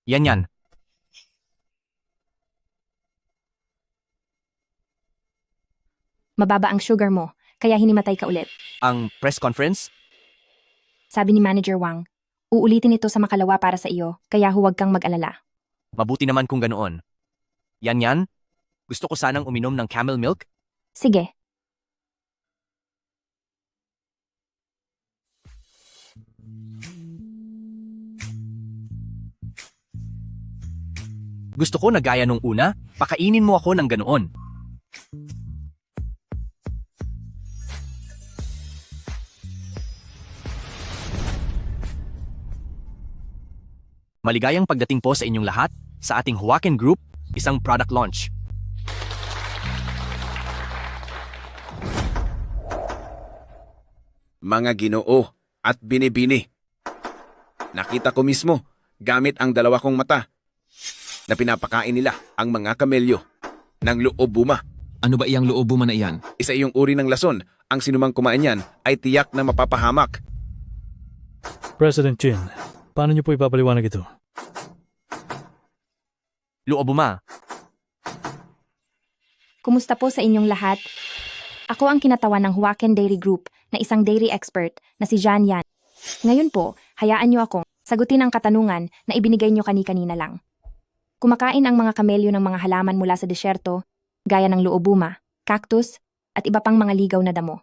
Yan. Mababa ang sugar mo, kaya hinimatay ka ulit. Ang press conference? Sabi ni Manager Wang, uulitin ito sa makalawa para sa iyo, kaya huwag kang mag-alala. Mabuti naman kung ganoon. Yan. Gusto ko sanang uminom ng camel milk? Sige. Gusto ko na gaya nung una, pakainin mo ako ng ganoon. Maligayang pagdating po sa inyong lahat sa ating Huacan Group, isang product launch. Mga Ginoo at binibini. Nakita ko mismo gamit ang 2 kong mata na pinapakain nila ang mga kamelyo ng luobuma. Ano ba iyang luobuma na iyan? Isa iyong uri ng lason. Ang sinumang kumain yan ay tiyak na mapapahamak. President Qin, Paano niyo po ipapaliwanag ito? Luobuma, Kumusta po sa inyong lahat? Ako ang kinatawan ng Huaken Dairy Group na isang dairy expert na si Jan Yan. Ngayon po, hayaan niyo akong sagutin ang katanungan na ibinigay niyo kani-kanina lang. Kumakain ang mga kamelyo ng mga halaman mula sa desyerto, gaya ng luobuma, cactus, at iba pang mga ligaw na damo.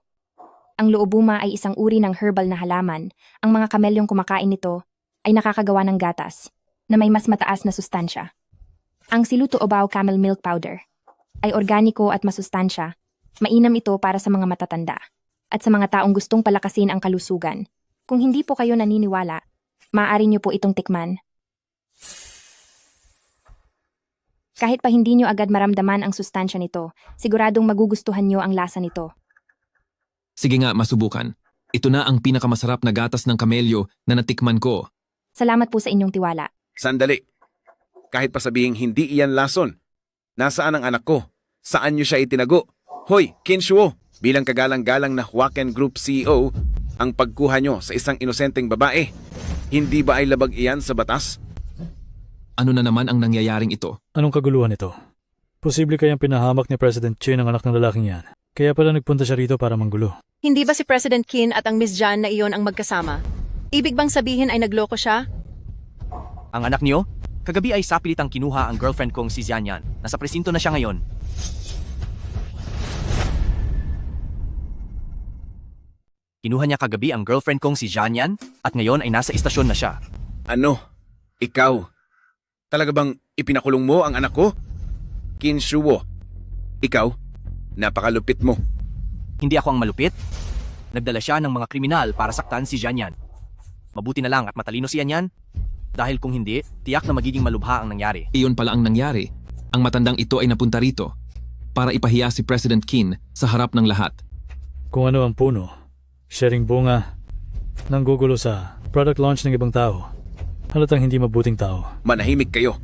Ang luobuma ay isang uri ng herbal na halaman. Ang mga kamelyong kumakain nito ay nakakagawa ng gatas na may mas mataas na sustansya. Ang silutuobaw camel milk powder ay organiko at masustansya. Mainam ito para sa mga matatanda at sa mga taong gustong palakasin ang kalusugan. Kung hindi po kayo naniniwala, maaari niyo po itong tikman. Kahit pa hindi niyo agad maramdaman ang sustansya nito, siguradong magugustuhan niyo ang lasa nito. Sige nga, masubukan. Ito na ang pinakamasarap na gatas ng kamelyo na natikman ko. Salamat po sa inyong tiwala. Sandali. Kahit pa sabihing hindi iyan lason. Nasaan ang anak ko? Saan niyo siya itinago? Hoy, Kinshuo! Bilang kagalang-galang na Huaken Group CEO, ang pagkuha niyo sa isang inosenteng babae, hindi ba ay labag iyan sa batas? Ano na naman ang nangyayaring ito? Anong kaguluhan ito? Posible kayang pinahamak ni President Chin ang anak ng lalaking yan. Kaya pala nagpunta siya rito para manggulo. Hindi ba si President Qin at ang Miss Jan na iyon ang magkasama? Ibig bang sabihin ay nagloko siya? ang anak niyo? Kagabi ay sapilitang kinuha ang girlfriend kong si Xianyan. Nasa presinto na siya ngayon. Kinuha niya kagabi ang girlfriend kong si Xianyan at ngayon ay nasa istasyon na siya. Ano? Ikaw? Talaga bang ipinakulong mo ang anak ko? Kinshuo, ikaw? Napakalupit mo. Hindi ako ang malupit. Nagdala siya ng mga kriminal para saktan si Xianyan. Mabuti na lang at matalino si Xianyan. Dahil kung hindi, tiyak na magiging malubha ang nangyari. Iyon pala ang nangyari. Ang matandang ito ay napunta rito para ipahiya si President Qin sa harap ng lahat. Kung ano ang puno, sharing bunga, nanggugulo sa product launch ng ibang tao, halatang hindi mabuting tao. Manahimik kayo.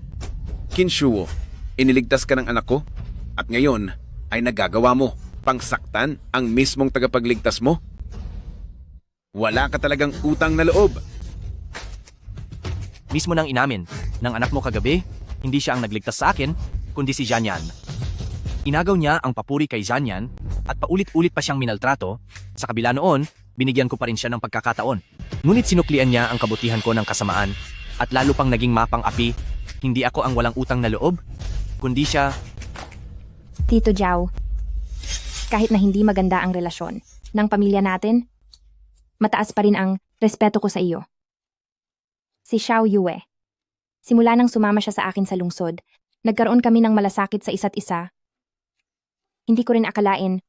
Kinshuo, iniligtas ka ng anak ko at ngayon ay nagagawa mo pangsaktan ang mismong tagapagligtas mo? Wala ka talagang utang na loob. Mismo nang inamin ng anak mo kagabi, hindi siya ang nagligtas sa akin, kundi si Xianyan. Inagaw niya ang papuri kay Xianyan at paulit-ulit pa siyang minaltrato. Sa kabila noon, binigyan ko pa rin siya ng pagkakataon. Ngunit sinuklian niya ang kabutihan ko ng kasamaan at lalo pang naging mapang-api. Hindi ako ang walang utang na loob, kundi siya. Tito Jiao, kahit na hindi maganda ang relasyon ng pamilya natin, mataas pa rin ang respeto ko sa iyo. Si Xiao Yue. Simula nang sumama siya sa akin sa lungsod, nagkaroon kami ng malasakit sa isa't isa. Hindi ko rin akalain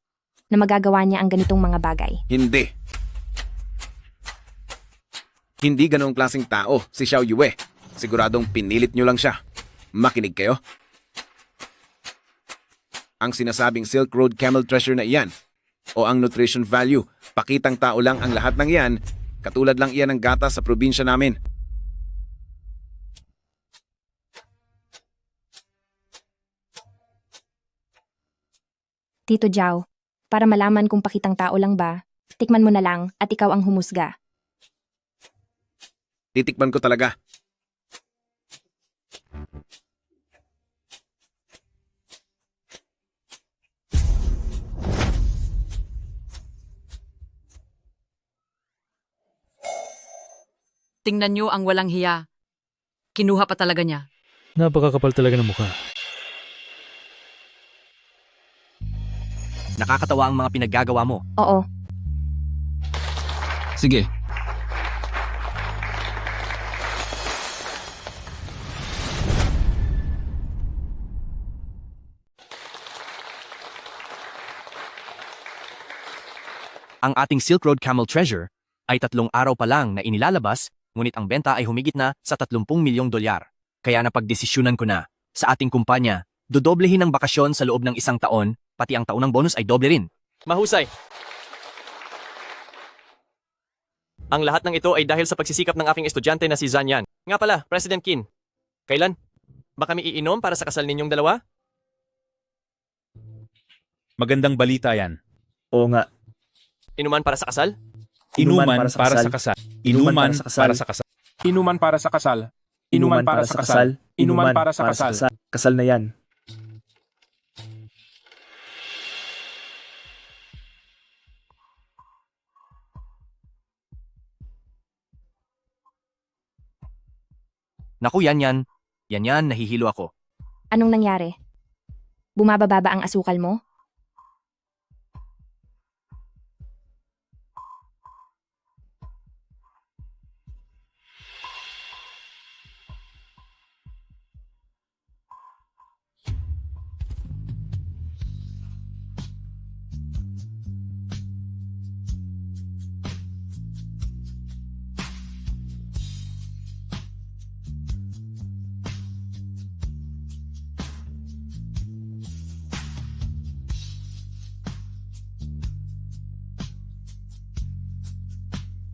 na magagawa niya ang ganitong mga bagay. Hindi. Hindi ganong klaseng tao si Xiao Yue. Siguradong pinilit nyo lang siya. Makinig kayo. Ang sinasabing Silk Road Camel Treasure na iyan o ang nutrition value, pakitang tao lang ang lahat ng iyan, katulad lang iyan ng gatas sa probinsya namin. Tito Jiao, para malaman kung pakitang tao lang ba, tikman mo na lang at ikaw ang humusga. Titikman ko talaga. Tingnan niyo ang walang hiya. Kinuha pa talaga niya. Napakakapal talaga ng mukha. Nakakatawa ang mga pinaggagawa mo. Oo. Sige. Ang ating Silk Road Camel Treasure ay 3 araw pa lang na inilalabas, ngunit ang benta ay humigit na sa 30 milyong dolyar. Kaya napagdesisyonan ko na, sa ating kumpanya, dodoblehin ang bakasyon sa loob ng 1 taon, pati ang taon ng bonus ay doble rin. Mahusay! Ang lahat ng ito ay dahil sa pagsisikap ng aking estudyante na si Xianyan. Nga pala, President Qin. Kailan? Baka kami iinom para sa kasal ninyong dalawa? Magandang balita yan. Oo nga. Inuman para sa kasal? Inuman para sa kasal. Inuman para sa kasal. Inuman para sa kasal. Inuman para sa kasal. Inuman para sa kasal. Kasal na yan. Naku, yan. Yan, nahihilo ako. Anong nangyari? Bumababa ba ang asukal mo?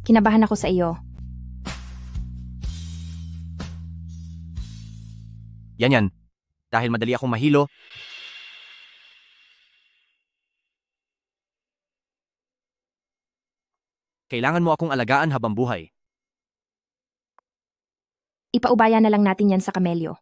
Kinabahan ako sa iyo. Yan. Dahil madali akong mahilo, kailangan mo akong alagaan habang buhay. Ipaubaya na lang natin yan sa kamelyo.